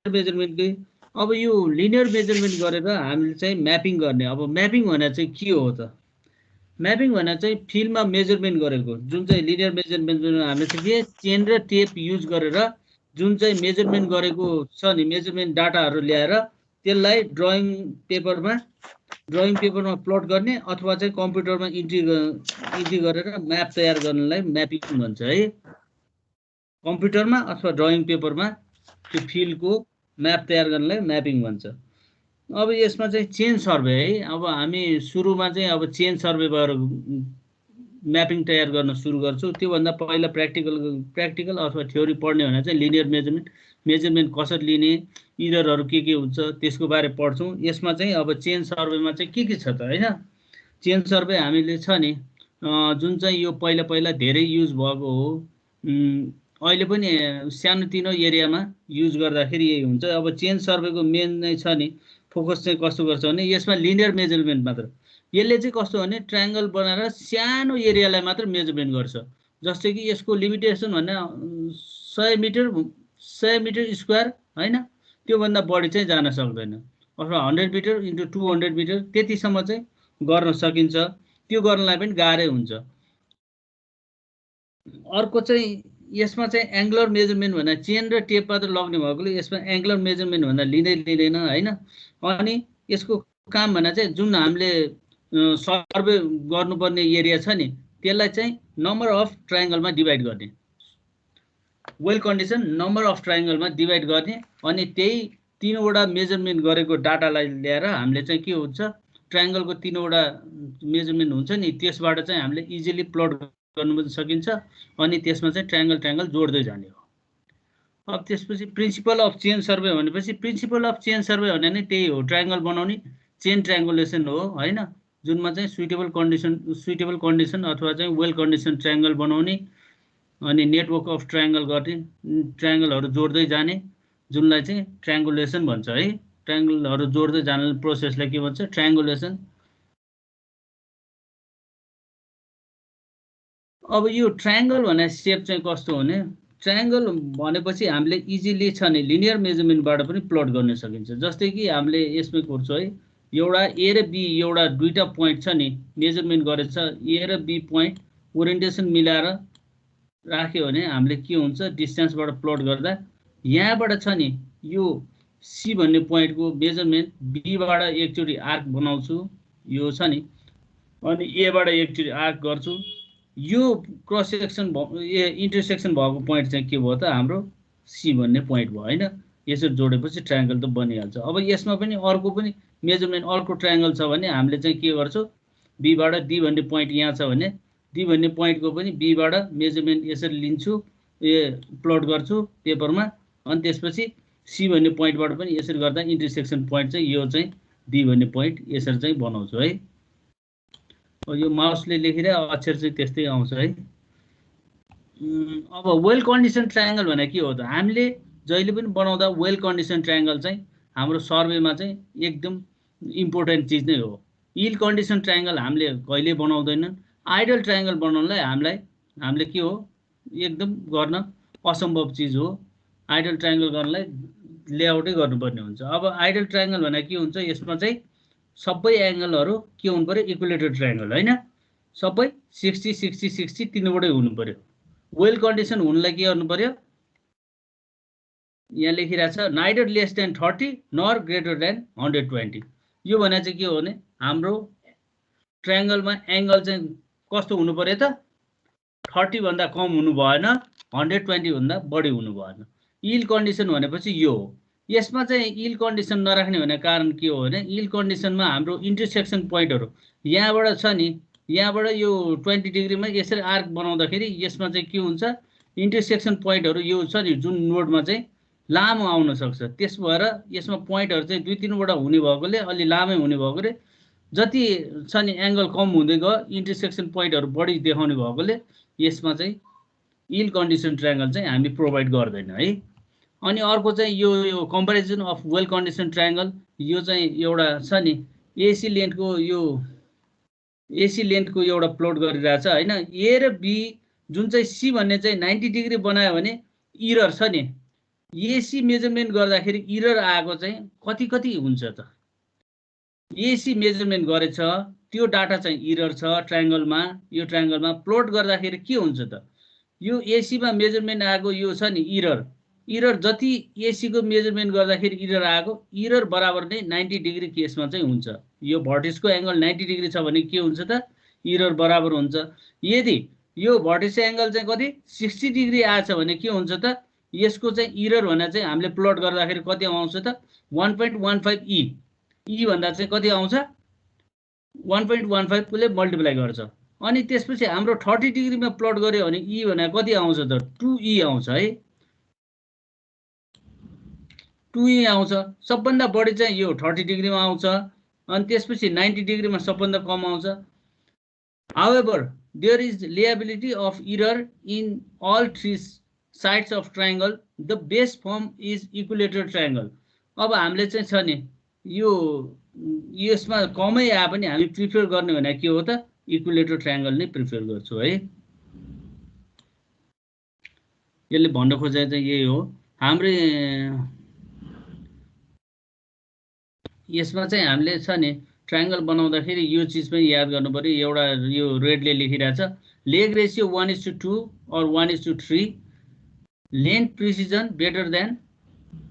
मेजरमेन्टकै अब यो linear measurement गरेर हामीले चाहिँ म्यापिङ गर्ने। अब म्यापिङ भने चाहिँ के हो त? म्यापिङ भने चाहिँ फिल्डमा मेजरमेन्ट गरेको जुन चाहिँ लिनियर मेजरमेन्ट हामीले चाहिँ के चेन र टेप युज गरेर जुन चाहिँ मेजरमेन्ट गरेको छ नि मेजरमेन्ट डाटाहरू ल्याएर त्यसलाई ड्रइङ पेपरमा प्लट गर्ने अथवा चाहिँ कम्प्युटरमा इन्ट्री गरेर म्याप तयार गर्नलाई म्यापिङ भन्छ है। कम्प्युटरमा अथवा ड्रइङ पेपरमा त्यो फिल्डको म्याप तयार गर्नलाई म्यापिङ भन्छ। अब यसमा चाहिँ चेन सर्वे है। अब हामी सुरुमा चाहिँ अब चेन सर्वेबाट म्यापिङ तयार गर्न सुरु गर्छौँ। त्योभन्दा पहिला प्र्याक्टिकल अथवा थ्योरी पढ्ने भने चाहिँ लिनियर मेजरमेन्ट कसरी लिने, इररहरू के हुन्छ त्यसको बारे पढ्छौँ। यसमा चाहिँ अब चेन सर्वेमा चाहिँ के छ त हैन। चेन सर्वे हामीले छ नि जुन चाहिँ यो पहिला धेरै युज भएको हो, अहिले पनि सानोतिनो एरियामा युज गर्दाखेरि यही हुन्छ। अब चेन सर्वेको मेन नै छ नि फोकस चाहिँ कस्तो गर्छ भने यसमा लिनियर मेजरमेन्ट मात्र। यसले चाहिँ कस्तो भने ट्रायङ्गल बनाएर सानो एरियालाई मात्र मेजरमेन्ट गर्छ। जस्तै कि यसको लिमिटेसन भने 100 मिटर स्क्वायर हैन, त्योभन्दा बढी चाहिँ जान सक्दैन। अथवा 100 मिटर इन्टु 200 मिटर त्यतिसम्म चाहिँ गर्न सकिन्छ। त्यो गर्नलाई पनि गाह्रै हुन्छ। अर्को चाहिँ यसमा चाहिँ एङ्गुलर मेजरमेन्ट भन्दा चेन र टेप मात्र लग्ने भएकोले यसमा एङ्गुलर मेजरमेन्ट भन्दा लिँदैन हैन। अनि यसको काम भन्दा चाहिँ जुन हामीले सर्वे गर्नुपर्ने एरिया छ नि त्यसलाई चाहिँ नम्बर अफ ट्रायङ्गलमा डिभाइड गर्ने, वेल कन्डिसन नम्बर अफ ट्रायङ्गलमा डिभाइड गर्ने। अनि त्यही तीनवटा मेजरमेन्ट गरेको डाटालाई ल्याएर हामीले चाहिँ के हुन्छ ट्रायङ्गलको तीनवटा मेजरमेन्ट हुन्छ नि त्यसबाट चाहिँ हामीले इजिली प्लट गर्नु पनि सकिन्छ। अनि त्यसमा चाहिँ ट्रायङ्गल जोड्दै जाने हो। अब त्यसपछि प्रिन्सिपल अफ चेन सर्वे भनेपछि प्रिन्सिपल अफ चेन सर्वे भने नै त्यही हो, ट्रायङ्गल बनाउने चेन ट्रायङ्गुलेसन हो हैन। जुनमा चाहिँ सुइटेबल कन्डिसन अथवा चाहिँ वेल कन्डिसन ट्रायङ्गल बनाउने अनि नेटवर्क अफ ट्रायङ्गल गर्ने, ट्रायङ्गलहरू जोड्दै जाने जुनलाई चाहिँ ट्रायङ्गुलेसन भन्छ है। ट्रायङ्गलहरू जोड्दै जाने प्रोसेसलाई के भन्छ ट्रायङ्गुलेसन। अब यो ट्रायङ्गल भन्ने सेप चाहिँ कस्तो भने ट्रायङ्गल भनेपछि हामीले इजिली छ नि लिनियर मेजरमेन्टबाट पनि प्लट गर्न सकिन्छ। जस्तै कि हामीले यसमै कोर्छौँ है, एउटा ए र बी एउटा दुईटा पोइन्ट छ नि मेजरमेन्ट गरेछ, ए र बी पोइन्ट ओरिएन्टेसन मिलाएर राख्यो भने हामीले के हुन्छ डिस्टेन्सबाट प्लट गर्दा यहाँबाट छ नि यो सी भन्ने पोइन्टको मेजरमेन्ट बीबाट एकचोटि आर्क बनाउँछु यो छ नि, अनि एबाट एकचोटि आर्क गर्छु। यो क्रस सेक्सन इन्टरसेक्सन भएको पोइन्ट चाहिँ के भयो त हाम्रो सी भन्ने पोइन्ट भयो हैन। यसरी जोडेपछि ट्रायङ्गल त बनिहाल्छ। अब यसमा पनि अर्को पनि मेजरमेन्ट अर्को ट्रायङ्गल छ भने हामीले चाहिँ के गर्छौँ बीबाट डी भन्ने पोइन्ट यहाँ छ भने डी भन्ने पोइन्टको पनि बीबाट मेजरमेन्ट यसरी लिन्छु, प्लट गर्छु पेपरमा। अनि त्यसपछि सी भन्ने पोइन्टबाट पनि यसरी गर्दा इन्टरसेक्सन पोइन्ट चाहिँ यो चाहिँ डी भन्ने पोइन्ट यसरी चाहिँ बनाउँछु है। यो माउसले लेखिरहेको अक्षर चाहिँ त्यस्तै आउँछ है। अब वेल कन्डिसन ट्रायङ्गल भने के हो त? हामीले जहिले पनि बनाउँदा वेल कन्डिसन ट्रायङ्गल चाहिँ हाम्रो सर्वेमा चाहिँ एकदम इम्पोर्टेन्ट चिज नै हो। इल कन्डिसन ट्रायङ्गल हामीले कहिले बनाउँदैनन्। आइडल ट्रायङ्गल बनाउनलाई हामीले के हो एकदम गर्न असम्भव चिज हो। आइडल ट्रायङ्गल गर्नलाई लेआउटै गर्नुपर्ने हुन्छ। अब आइडल ट्रायङ्गल भने के हुन्छ यसमा चाहिँ सबै एङ्गलहरू के हुनु पर्यो इक्विलेटरल ट्रायङ्गल हैन, सबै 60 60 60 तीनवटै हुनु पर्यो। वेल कन्डिसन हुनलाई के गर्नु पर्यो यहाँ लेखिरहेको छ नाइदर लेस देन 30 नर ग्रेटर देन 120। यो भने चाहिँ के हो भने हाम्रो ट्रायङ्गलमा एङ्गल चाहिँ कस्तो हुनु पर्यो त 30 भन्दा कम हुनु भएन, 120 भन्दा बढी हुनु भएन। इल कन्डिसन भनेपछि यो हो। यसमा चाहिँ इल कन्डिसन नराख्ने भने कारण के हो भने इल कन्डिसनमा हाम्रो इन्टरसेक्सन पोइन्टहरू यहाँबाट छ नि, यहाँबाट यो 20 डिग्रीमा यसरी आर्क बनाउँदाखेरि यसमा चाहिँ के हुन्छ इन्टरसेक्सन पोइन्टहरू यो छ नि जुन नोडमा चाहिँ लामो आउन सक्छ। त्यस भएर यसमा पोइन्टहरू चाहिँ 2-3वटा हुने भएकोले अलि लामै हुने भएकोले जति छ नि एङ्गल कम हुँदै गयो इन्टरसेक्सन पोइन्टहरू बढी देखाउने भएकोले यसमा चाहिँ इल कन्डिसन ट्रायङ्गल चाहिँ हामी प्रोभाइड गर्दैन है। अनि अर्को चाहिँ यो comparison of well condition triangle, यो चाहिँ एउटा छ नि एसी लेन्थको एउटा प्लट गरिरहेछ हैन। ए र बी जुन चाहिँ सी भन्ने चाहिँ 90 डिग्री बनायो भने इरर छ नि एसी मेजरमेन्ट गर्दाखेरि इरर आएको चाहिँ कति कति हुन्छ त? एसी मेजरमेन्ट गरेछ त्यो डाटा चाहिँ इरर छ ट्रायङ्गलमा, यो ट्रायङ्गलमा प्लट गर्दाखेरि के हुन्छ त? यो एसीमा मेजरमेन्ट आएको यो छ नि इरर, इरर जति एसीको मेजरमेन्ट गर्दाखेरि इरर आएको इरर बराबर नै 90 डिग्री केसमा चाहिँ हुन्छ। यो भर्टिसको एङ्गल 90 डिग्री छ भने के हुन्छ त? इरर बराबर हुन्छ। यदि यो भर्टिस एङ्गल चाहिँ कति 60 डिग्री आएछ भने के हुन्छ त? यसको चाहिँ इरर भने चाहिँ हामीले प्लट गर्दाखेरि कति आउँछ त? 1.15 ई भन्दा चाहिँ कति आउँछ? 1.15 ले मल्टिप्लाई गर्छ। अनि त्यसपछि हाम्रो 30 डिग्रीमा प्लट गर्यो भने ई भने कति आउँछ त? 2ई आउँछ है, 2ई आउँछ। सबभन्दा बढी चाहिँ यो 30 डिग्रीमा आउँछ, अनि त्यसपछि 90 डिग्रीमा सबभन्दा कम आउँछ। However there is liability of error in all three sides of triangle, the best form is equilateral triangle. अब हामीले चाहिँ छ नि यो यसमा कमै आए पनि हामी प्रिफर गर्ने भने के हो त? इक्युलेटर ट्रायङ्गल नै प्रिफर गर्छु है। यसले भन्न खोजेको चाहिँ यही हो। हाम्रो यसमा चाहिँ हामीले छ नि ट्रायङ्गल बनाउँदाखेरि यो चिज पनि याद गर्नु पर्यो। एउटा यो रेडले लेखिरहेछ, leg ratio 1:2 or 1:3, length precision better than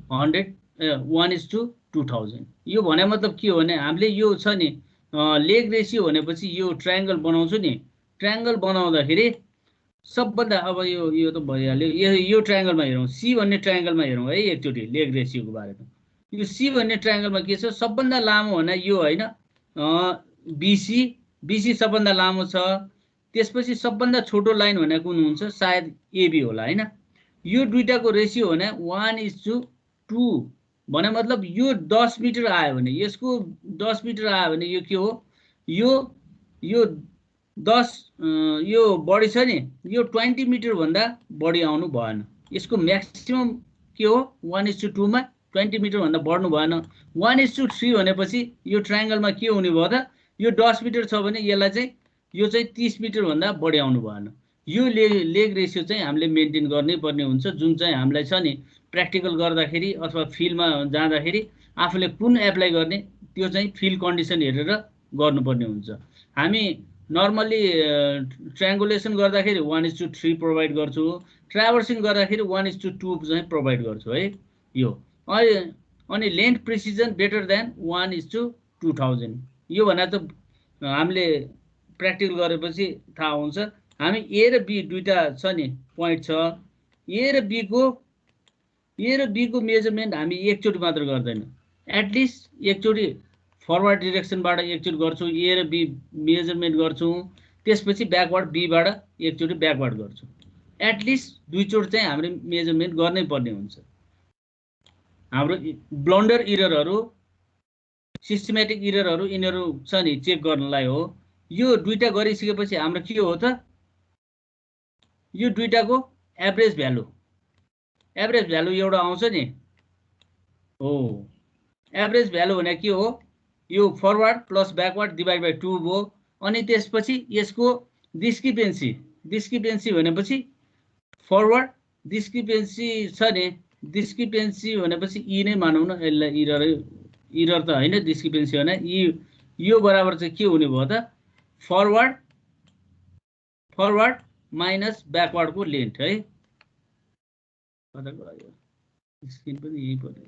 1:2000। यो भने मतलब के हो भने हामीले यो छ नि लेग रेसियो भनेपछि यो ट्रायङ्गल बनाउँछु नि, ट्रायङ्गल बनाउँदाखेरि सबभन्दा अब यो त भइहाल्यो। यो ट्रायङ्गलमा हेरौँ, सी भन्ने ट्रायङ्गलमा हेरौँ है एकचोटि लेग रेसियोको बारेमा। यो सी भन्ने ट्रायङ्गलमा के छ? सबभन्दा लामो भने यो होइन, बीसी सबभन्दा लामो छ। त्यसपछि सबभन्दा छोटो लाइन भने कुन हुन्छ? सायद एबी होला होइन। यो दुईटाको रेसियो भने 1:2 भने मतलब यो 10 मिटर आयो भने यसको 10 मिटर आयो भने यो के हो? यो 10 यो बढी छ नि, यो 20 मिटर भन्दा बढी आउनु भएन। यसको म्याक्सिमम के हो? 1:2 मा 20 मिटर भन्दा बढ्नु भएन। 1:3 भनेपछि यो ट्रायङ्गलमा के हुने भयो त? यो 10 मिटर छ भने यसलाई चाहिँ यो चाहिँ 30 मिटर भन्दा बढी आउनु भएन। यो लेग रेसियो चाहिँ हामीले मेन्टेन गर्नै पर्ने हुन्छ, जुन चाहिँ हामीलाई छ नि प्र्याक्टिकल गर्दाखेरि अथवा फिल्डमा जाँदाखेरि आफूले कुन एप्लाई गर्ने त्यो चाहिँ फिल्ड कन्डिसन हेरेर गर्नुपर्ने हुन्छ। हामी नर्मल्ली ट्रायङ्गुलेसन गर्दाखेरि 1:3 प्रोभाइड गर्छु, ट्राभर्सिङ गर्दाखेरि 1:2 चाहिँ प्रोभाइड गर्छु है यो। अनि लेन्थ प्रिसिजन बेटर देन 1:2000। यो भने त हामीले प्र्याक्टिकल गरेपछि थाहा हुन्छ। हामी ए र बी दुईटा छ नि पोइन्ट छ, ए र बीको मेजरमेन्ट हामी एकचोटि मात्र गर्दैन, एटलिस्ट एकचोटि फरवर्ड डिरेक्सनबाट एकचोटि गर्छु, ए र बी मेजरमेन्ट गर्छु, त्यसपछि ब्याकवर्ड बीबाट एकचोटि ब्याकवर्ड गर्छु। एटलिस्ट दुईचोटि चाहिँ हामीले मेजरमेन्ट गर्नै पर्ने हुन्छ। हाम्रो ब्लन्डर इररहरू, सिस्टमेटिक इररहरू यिनीहरू छ नि चेक गर्नलाई हो। यो दुईटा गरिसकेपछि हाम्रो के हो त? यो दुईटाको एभरेज भ्यालु एउटा आउँछ नि हो। एभरेज भ्यालु भने के हो? यो forward plus backward divide by 2 भयो। अनि त्यसपछि यसको डिस्क्रिपेन्सी भनेपछि फरवर्ड डिस्क्रिपेन्सी छ नि, डिस्क्रिपेन्सी भनेपछि ई नै मानौँ न, यसलाई इरर त होइन, डिस्क्रिपेन्सी भने यो बराबर चाहिँ के हुने भयो त? फरवर्ड माइनस ब्याकवर्डको लेन्थ है। स्क्रिन पनि यही पर्ने।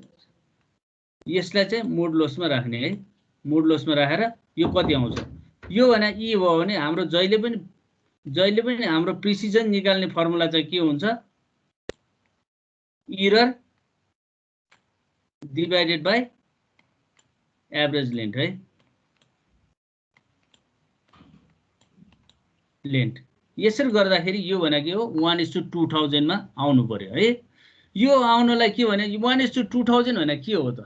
यसलाई चाहिँ मोडुलसमा राख्ने है, मोडुलसमा राखेर यो कति आउँछ? यो भने ई भयो भने हाम्रो जहिले पनि हाम्रो प्रिसिजन निकाल्ने फर्मुला चाहिँ के हुन्छ? Error divided by average length है। लेन्थ यसरी गर्दाखेरि यो भने के हो? 1:2000 मा आउनु पर्यो है। यो आउनलाई के भने 1:2000 भने के हो त?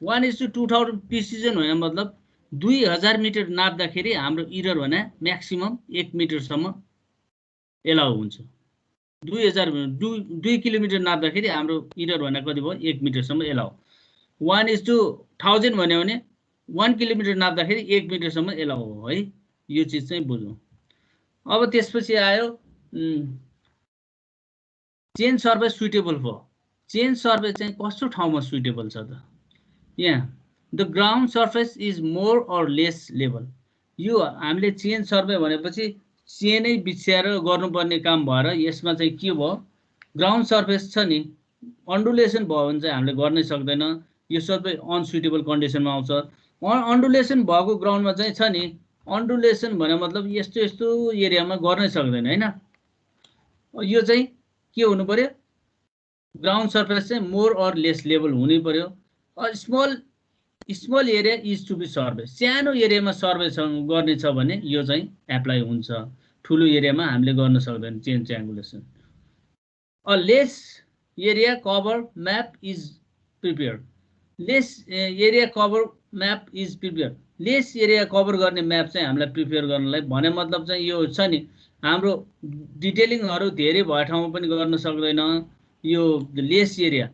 1:2000 प्रिसिजन भने मतलब 2000 मिटर नाप्दाखेरि हाम्रो इरर भने म्याक्सिमम 1 मिटरसम्म एलाउ हुन्छ। 2 किलोमिटर नाप्दाखेरि हाम्रो इरर भने कति भयो? 1 मिटरसम्म एलाउ। 1:1000 भन्यो भने 1 किलोमिटर नाप्दाखेरि 1 मिटरसम्म एलाउ हो है। यो चिज चाहिँ बुझौँ। अब त्यसपछि आयो chain surface suitable for. Chain survey चाहिँ कस्तो ठाउँमा सुइटेबल छ त? यहाँ the ground surface is more or less level. यो हामीले चेन सर्वे भनेपछि चेनै बिछ्याएर गर्नुपर्ने काम भएर यसमा चाहिँ के भयो, ग्राउन्ड सर्फेस छ नि अन्डुलेसन भयो भने चाहिँ हामीले गर्नै सक्दैन, यो सबै अनसुइटेबल कन्डिसनमा आउँछ। अन्डुलेसन भएको ग्राउन्डमा चाहिँ छ नि, अन्डुलेसन भने मतलब यस्तो यस्तो एरियामा गर्नै सक्दैन हैन। यो चाहिँ के हुनु पर्यो, ग्राउन्ड सर्फेस चाहिँ मोर अर लेस लेभल हुनै पर्यो। Small area is to be survey, सानो एरियामा सर्वे गर्ने छ भने यो चाहिँ एप्लाई हुन्छ, ठुलो एरियामा हामीले गर्न सक्दैन chain triangulation. A less area cover map is prepared, less area cover map is prepared, less area cover गर्ने म्याप चाहिँ हामीलाई प्रिपेयर गर्नलाई भने मतलब चाहिँ यो छ नि, हाम्रो डिटेलिङहरू धेरै भए ठाउँमा पनि गर्न सक्दैन। यो लेस एरिया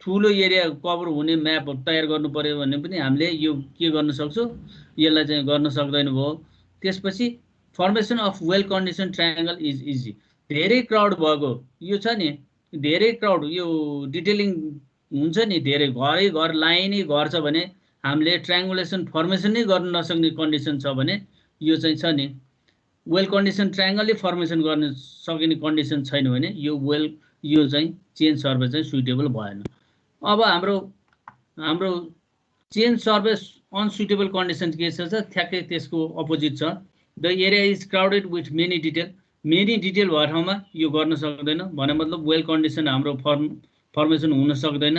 ठुलो एरिया कभर हुने म्याप तयार गर्नु पर्यो भने पनि हामीले यो के गर्न सक्छौँ, यसलाई चाहिँ गर्न सक्दैन भयो। त्यसपछि formation of well condition triangle is easy, धेरै क्राउड भएको यो छ नि, धेरै क्राउड यो डिटेलिङ हुन्छ नि, धेरै घरै घर लाइनै घर छ भने हामीले ट्रायंगुलेसन फर्मेसन नै गर्न नसक्ने कन्डिसन छ भने यो चाहिँ छ नि, वेल कन्डिसन ट्रायंगलै फर्मेसन गर्न सकिने कन्डिसन छैन भने यो चाहिँ चेन सर्वे चाहिँ सुइटेबल भएन। अब हाम्रो चेन सर्वे अनसुइटेबल कन्डिसन के छ, ठ्याक्कै त्यसको अपोजिट छ। The area is crowded with many detail भए ठाउँमा यो गर्न सक्दैन भने मतलब वेल कन्डिसन हाम्रो फर्मेसन हुन सक्दैन।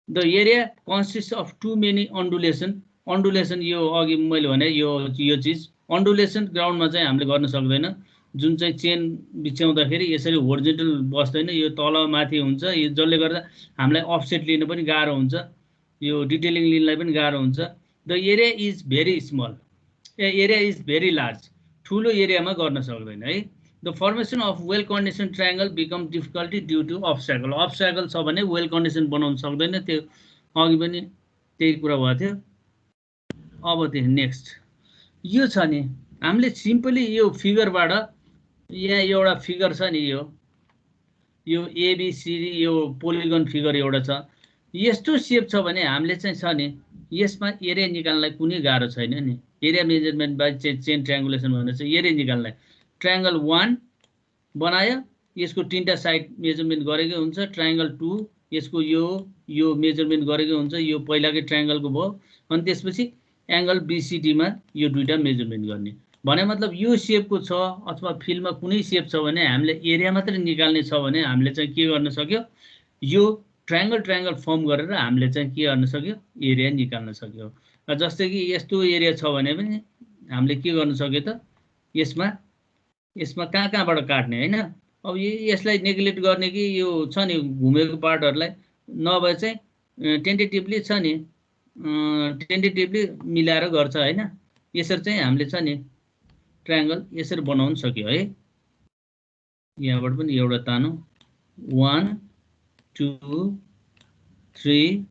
The area consist of too many undulation यो अघि मैले भने यो चिज अन्डुलेसन ग्राउन्डमा चाहिँ हामीले गर्न सक्दैन, जुन चाहिँ चेन बिछ्याउँदाखेरि यसरी होरिजेन्टल बस्दैन, यो तल माथि हुन्छ, यो जसले गर्दा हामीलाई अफसेट लिन पनि गाह्रो हुन्छ, यो डिटेलिङ लिनलाई पनि गाह्रो हुन्छ। The area is very small, area is very large, ठुलो एरियामा गर्न सक्दैन है। The formation of well condition triangle become difficulty due to obstacle छ भने वेल कन्डिसन बनाउन सक्दैन, त्यो अघि पनि त्यही कुरा भएको थियो। अब त्यो नेक्स्ट यो छ नि, हामीले सिम्पली यो फिगरबाट, यहाँ एउटा फिगर छ नि, यो एबीसीडी यो पोलिगन फिगर एउटा छ, यस्तो सेप छ भने हामीले चाहिँ छ नि यसमा एरिया निकाल्नलाई कुनै गाह्रो छैन नि। एरिया मेजरमेन्ट बाइ चेन ट्रायंगुलेसन भनेर चाहिँ एरिया निकाल्नलाई ट्रायंगल 1 बनायो, यसको 3टा साइड मेजरमेन्ट गरेकै हुन्छ, ट्रायंगल 2 यसको यो मेजरमेन्ट गरेकै हुन्छ, यो पहिलाकै ट्रायंगलको भयो, अनि त्यसपछि एंगल बीसीडीमा यो 2टा मेजरमेन्ट गर्ने भने मतलब यो सेपको छ अथवा फिल्डमा कुनै सेप छ भने हामीले एरिया मात्रै निकाल्ने छ भने हामीले चाहिँ के गर्न सक्यो, यो ट्रायंगल फर्म गरेर हामीले चाहिँ के गर्न सक्यो, एरिया निकाल्न सक्यो। जस्तै कि यस्तो एरिया छ भने पनि हामीले के गर्न सक्यो त, यसमा कहाँबाट काट्ने हैन। अब यसलाई नेग्लेक्ट गर्ने कि यो छ नि घुमेको पार्टहरुलाई नभए चाहिँ टेन्टेटिभली छ नि, टेन्टेटिभली मिलाएर गर्छ हैन। यसरी चाहिँ हामीले छ नि ट्रायंगल यसरी बनाउन सक्यो है। यहाँबाट पनि एउटा तानो 1 2 3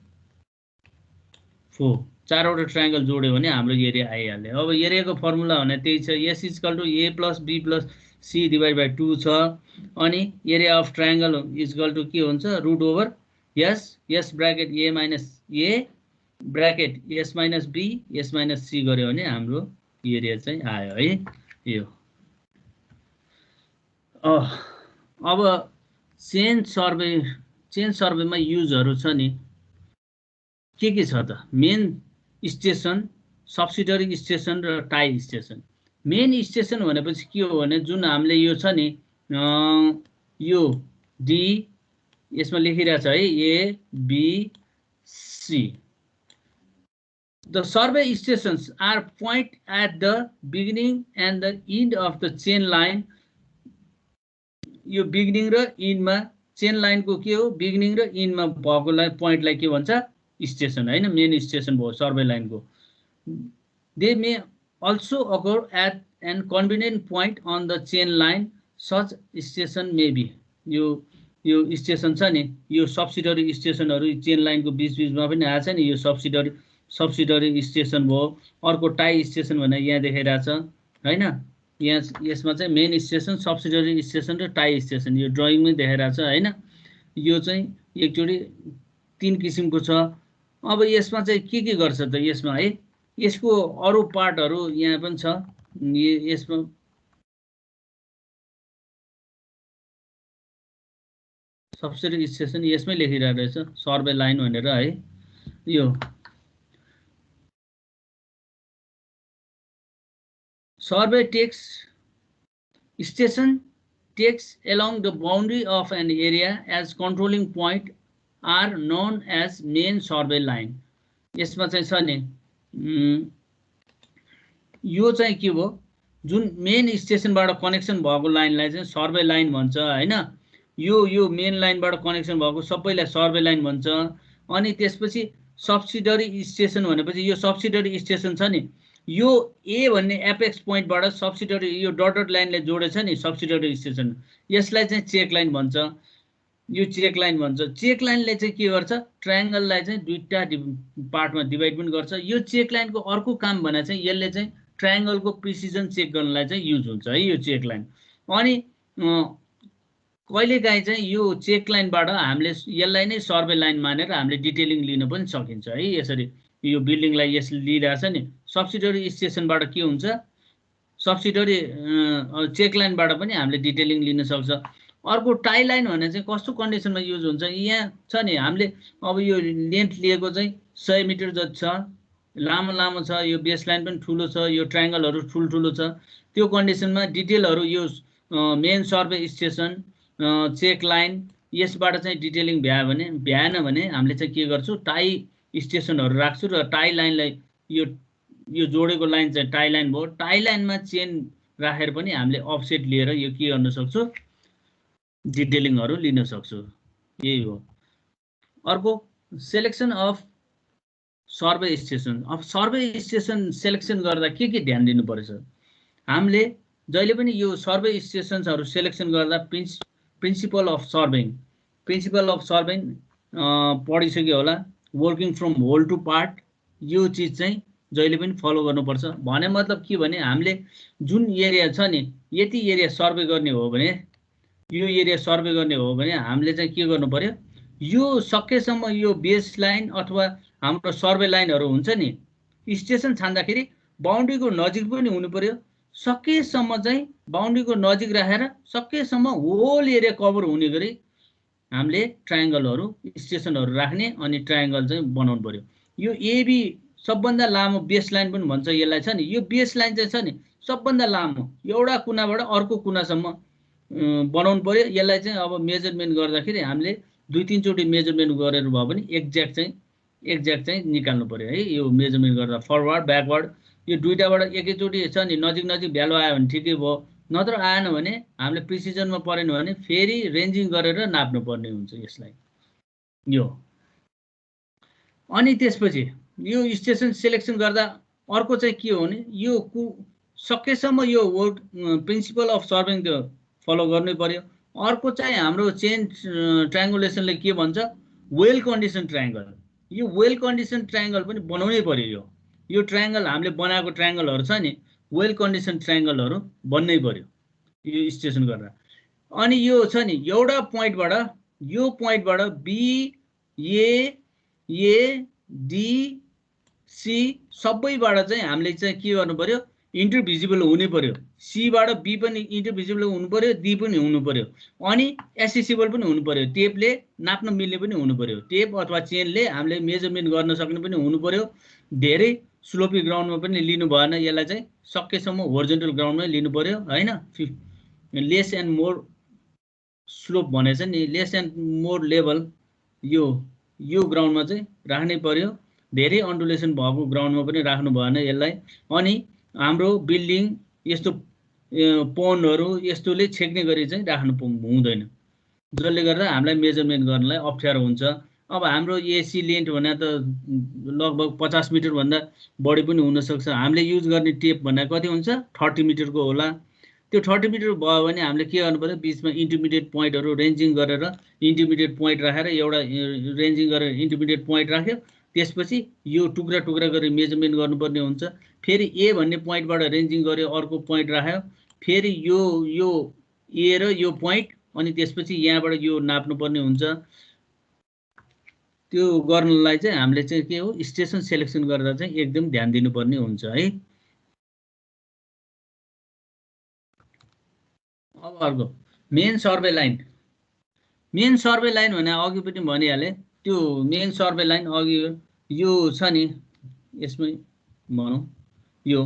4 चारवटा ट्रायंगल जोड्यो भने हाम्रो एरिया आइहाल्यो। अब एरियाको फर्मुला भने त्यही छ, S = A + B + C / 2 छ। अनि एरिया अफ ट्रायंगल = के हुन्छ, √/S S bracket A - A bracket S - B S - C गर्यो भने हाम्रो एरिया चाहिँ आयो है यो। अब चेन सर्वेमा युजहरु छ नि के छ त, मेन स्टेसन, सब्सिडियरी स्टेसन र टाई स्टेसन। मेन स्टेसन भनेपछि के हो भने जुन हामीले यो छ नि यो डी यसमा लेखिरहेछ है, A B C। The survey stations are point at the beginning and the end of the chain line। यो बिगिनिङ र इन्डमा चेन लाइनको के हो, बिगिनिङ र इन्डमा भएकोलाई पोइन्टलाई के भन्छ, स्टेसन हैन, मेन स्टेसन भयो सर्वे लाइनको। They may also occur at an convenient point on the chain line, such station may be. यो स्टेसन छ नि, यो सब्सिडियरी स्टेसनहरु चेन लाइनको बीचमा पनि आछ नि, यो सब्सिडियरी स्टेसन भयो। अर्को टाई स्टेसन भनेर यहाँ देखाइरहेछ हैन, यहाँ यसमा चाहिँ मेन स्टेसन, सब्सिडियरी स्टेसन र टाई स्टेसन यो ड्राइङमै देखाइरहेछ हैन। यो चाहिँ एकचोटि 3 किसिमको छ। अब यसमा चाहिँ के गर्छ त यसमा है, यसको अरु पार्टहरु यहाँ पनि छ। यसमा सब्सिडी स्टेसन यसमै लेखिरहेको रहेछ सर्वे लाइन भनेर है। यो survey takes station takes along the boundary of an area as controlling point are known as main survey line। यसमा चाहिँ छ नि यो चाहिँ के हो, जुन मेन स्टेसनबाट कनेक्सन भएको लाइनलाई चाहिँ सर्वे लाइन भन्छ हैन। यो मेन लाइनबाट कनेक्सन भएको सबैलाई सर्वे लाइन भन्छ। अनि त्यसपछि सब्सिडरी स्टेसन भनेपछि यो सब्सिडरी स्टेसन छ नि, यो ए भन्ने एपेक्स पोइन्टबाट सब्सिडरी यो डट लाइनले जोडेछ नि सब्सिडरी स्टेसन, यसलाई चाहिँ चेक लाइन भन्छ। यो चेक लाइन भन्छ। चेक लाइनले चाहिँ के गर्छ, ट्रायंगललाई चाहिँ दुईटा पार्टमा डिभाइड पनि गर्छ। यो चेक लाइनको अर्को काम भने चाहिँ यसले चाहिँ ट्रायंगलको प्रिसिजन चेक गर्नलाई चाहिँ युज हुन्छ है यो चेक लाइन। अनि कहिलेकाहीँ चाहिँ यो चेक लाइनबाट हामीले यसलाई नै सर्वे लाइन मानेर हामीले डिटेलिङ लिन पनि सकिन्छ है। यसरी यो बिल्डिङलाई यसले लिइरहेछ नि, सब्सिडरी स्टेसनबाट के हुन्छ, सब्सिडरी चेक लाइनबाट पनि हामीले डिटेलिङ लिन सक्छ। अर्को टाई लाइन भने चाहिँ कस्तो कन्डिसनमा युज हुन्छ, यहाँ छ नि हामीले अब यो लेन्थ लिएको चाहिँ 100 मिटर जति छ, लामो छ, यो बेस लाइन पनि ठुलो छ, यो ट्रायंगलहरु ठुलो छ, त्यो कन्डिसनमा डिटेलहरु यो main survey station check line यसबाट चाहिँ डिटेलिङ भ्याएन भने हामीले चाहिँ के गर्छौं, टाई स्टेसनहरु राख्छु र टाई लाइनलाई यो जोडेको लाइन चाहिँ टाई लाइन भयो। टाई लाइनमा चेन राखेर पनि हामीले अफसेट लिएर यो के गर्न सक्छौं, डिटेलिङहरु लिन सक्छौं। यही हो। अर्को सेलेक्सन अफ सर्वे स्टेसन। अब सर्वे स्टेसन सेलेक्सन गर्दा के ध्यान दिनु पर्छ, हामीले जहिले पनि यो सर्वे स्टेसन्सहरु सेलेक्सन गर्दा प्रिन्सिपल अफ सर्वेइङ पढिसक्यो होला, working from whole to part, यो चीज चाहिँ जहिले पनि फलो गर्नुपर्छ। भने मतलब के भने हामीले जुन एरिया छ नि, यति एरिया सर्वे गर्ने हो भने, यो एरिया सर्वे गर्ने हो भने हामीले चाहिँ के गर्नु पर्यो, यो सकेसम्म यो बेस लाइन अथवा हाम्रो सर्वे लाइनहरु हुन्छ नि, स्टेसन छान्दाखेरि बाउन्ड्रीको नजिक पनि हुनु पर्यो। सकेसम्म चाहिँ बाउन्ड्रीको नजिक राखेर सकेसम्म होल एरिया कभर हुने गरी हामीले ट्रायंगलहरु स्टेसनहरु राख्ने अनि ट्रायंगल चाहिँ बनाउनु पर्यो। यो एबी सबभन्दा लामो बेस लाइन पनि भन्छ यसलाई छ नि, यो बेस लाइन चाहिँ छ नि सबभन्दा लामो, एउटा कुनाबाट अर्को कुनासम्म बनाउनु पर्यो। यसलाई चाहिँ अब मेजरमेन्ट गर्दाखेरि हामीले 2-3 चोटी मेजरमेन्ट गरेर भए पनि एक्ज्याक्ट चाहिँ निकाल्नु पर्यो है। यो मेजरमेन्ट गर्दा फरवर्ड ब्याकवर्ड यो दुईटाबाट एकैचोटी छ नि नजिक भ्यालु आयो भने ठिकै भयो, नत्र आएन भने हामीले प्रिसिजनमा परेन भने फेरि रेन्जिङ गरेर नाप्नु पर्ने हुन्छ यसलाई यो। अनि त्यसपछि यो स्टेसन सिलेक्सन गर्दा अर्को चाहिँ के हो भने यो सकेसम्म यो वर्क प्रिन्सिपल अफ सर्विङ त्यो फलो गर्नै पर्यो। अर्को चाहिँ हाम्रो चेन ट्रायंगुलेसनले के भन्छ, वेल कन्डिसन ट्रायंगल। यो वेल कन्डिसन ट्रायंगल पनि बनाउनै पर्यो। यो ट्रायंगल हामीले बनाएको ट्रायंगलहरु छ नि, वेल कन्डिसन ट्रायंगलहरु बन्नै पर्यो यो स्टेसन गर्दा। अनि यो छ नि एउटा पोइन्टबाट यो पोइन्टबाट बी ए डी सी सबैबाट चाहिँ हामीले चाहिँ के गर्नु पर्यो, इन्टरभिजिबल हुनै पर्यो। सी बाट बी पनि इन्टरभिजिबल हुनु पर्यो, डी पनि हुनु पर्यो, अनि एसेसिबल पनि हुनु पर्यो। टेपले नाप्न मिल्ने पनि हुनु पर्यो, टेप अथवा चेनले हामीले मेजरमेन्ट गर्न सक्ने पनि हुनु पर्यो। धेरै स्लोपी ग्राउन्डमा पनि लिनु भएन, यसलाई चाहिँ सकेसम्म होरिजोन्टल ग्राउन्डमै लिनु पर्यो हैन। लेस एन्ड मोर स्लोप भनेछ नि, लेस एन्ड मोर लेभल यो ग्राउन्डमा चाहिँ राख्नै पर्यो। धेरै अन्डुलेसन भएको ग्राउन्डमा पनि राख्नु भएन यसलाई। अनि हाम्रो बिल्डिङ यस्तो पोनहरु यस्तोले छेक्ने गरी चाहिँ राख्नु हुँदैन, जसले गर्दा हामीलाई मेजरमेन्ट गर्नलाई अप्ठ्यारो हुन्छ। अब हाम्रो एसी लेन्थ भने त लगभग 50 मिटर भन्दा बढी पनि हुन सक्छ। हामीले युज गर्ने टेप भने कति हुन्छ, 30 मिटरको होला। त्यो 30 मिटर भयो भने हामीले के गर्नु पर्यो, बीचमा इन्टरमिडिएट पोइन्टहरु रेन्जिङ गरेर इन्टरमिडिएट पोइन्ट राखेर एउटा रेन्जिङ गरेर इन्टरमिडिएट पोइन्ट राख्यो। त्यसपछि यो टुक्रा टुक्रा गरी मेजरमेन्ट गर्नुपर्ने हुन्छ। फेरि ए भन्ने पोइन्टबाट रेन्जिङ गर्यो, अर्को पोइन्ट राख्यो, फेरि यो ए र यो पोइन्ट अनि त्यसपछि यहाँबाट यो नाप्नुपर्ने हुन्छ। त्यो गर्नलाई चाहिँ हामीले चाहिँ के हो स्टेसन सेलेक्सन गर्दा चाहिँ एकदम ध्यान दिनुपर्ने हुन्छ है। अब अर्को main survey line. Main survey line भने अघि पनि भनिहालेँ, त्यो मेन सर्वे लाइन अघि यो छ नि, यसमै भनौँ यो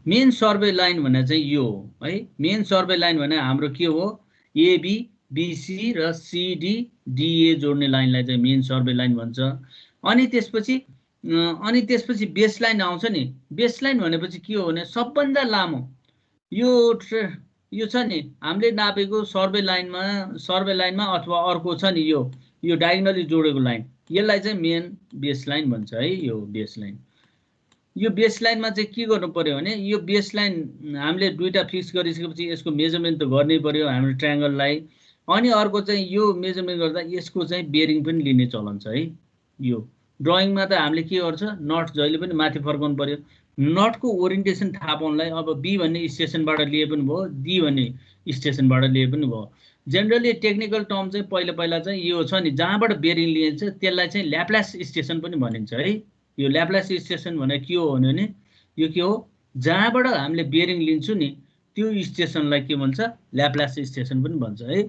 मेन सर्वे लाइन भने चाहिँ यो हो है। मेन सर्वे लाइन भने हाम्रो के हो, एबी बीसी र सिडी डिए जोड्ने लाइनलाई चाहिँ मेन सर्वे लाइन भन्छ। अनि त्यसपछि बेस लाइन आउँछ नि। बेस लाइन भनेपछि के हो भने सबभन्दा लामो यो छ नि हामीले नापेको सर्वे लाइनमा अथवा अर्को छ नि यो डायगोनली जोडेको लाइन, यसलाई चाहिँ मेन बेस लाइन भन्छ है। यो बेस लाइन, यो बेस लाइनमा चाहिँ के गर्नु पर्यो भने यो बेस लाइन हामीले दुईटा फिक्स गरिसकेपछि यसको मेजरमेन्ट त गर्नै पर्यो हामीले ट्रायङ्गललाई। अनि अर्को चाहिँ यो मेजरमेन्ट गर्दा यसको चाहिँ बेरिङ पनि लिने चलन छ है। यो ड्रइङमा त हामीले के गर्छ, नट जहिले पनि माथि फर्काउनु पर्यो। नटको ओरिएन्टेसन थाहा पाउनलाई अब बी भन्ने स्टेसनबाट लिए पनि भयो, डी भन्ने स्टेसनबाट लिए पनि भयो। जेनरली टेक्निकल टर्म चाहिँ पहिला चाहिँ यो छ नि, जहाँबाट बेरिङ लिइन्छ त्यसलाई चाहिँ ल्याप्लास स्टेसन पनि भनिन्छ है। यो ल्याप्लास स्टेसन भने के हो भने यो के हो, जहाँबाट हामीले बेरिङ लिन्छौँ नि त्यो स्टेसनलाई के भन्छ, ल्याप्लास स्टेसन पनि भन्छ है।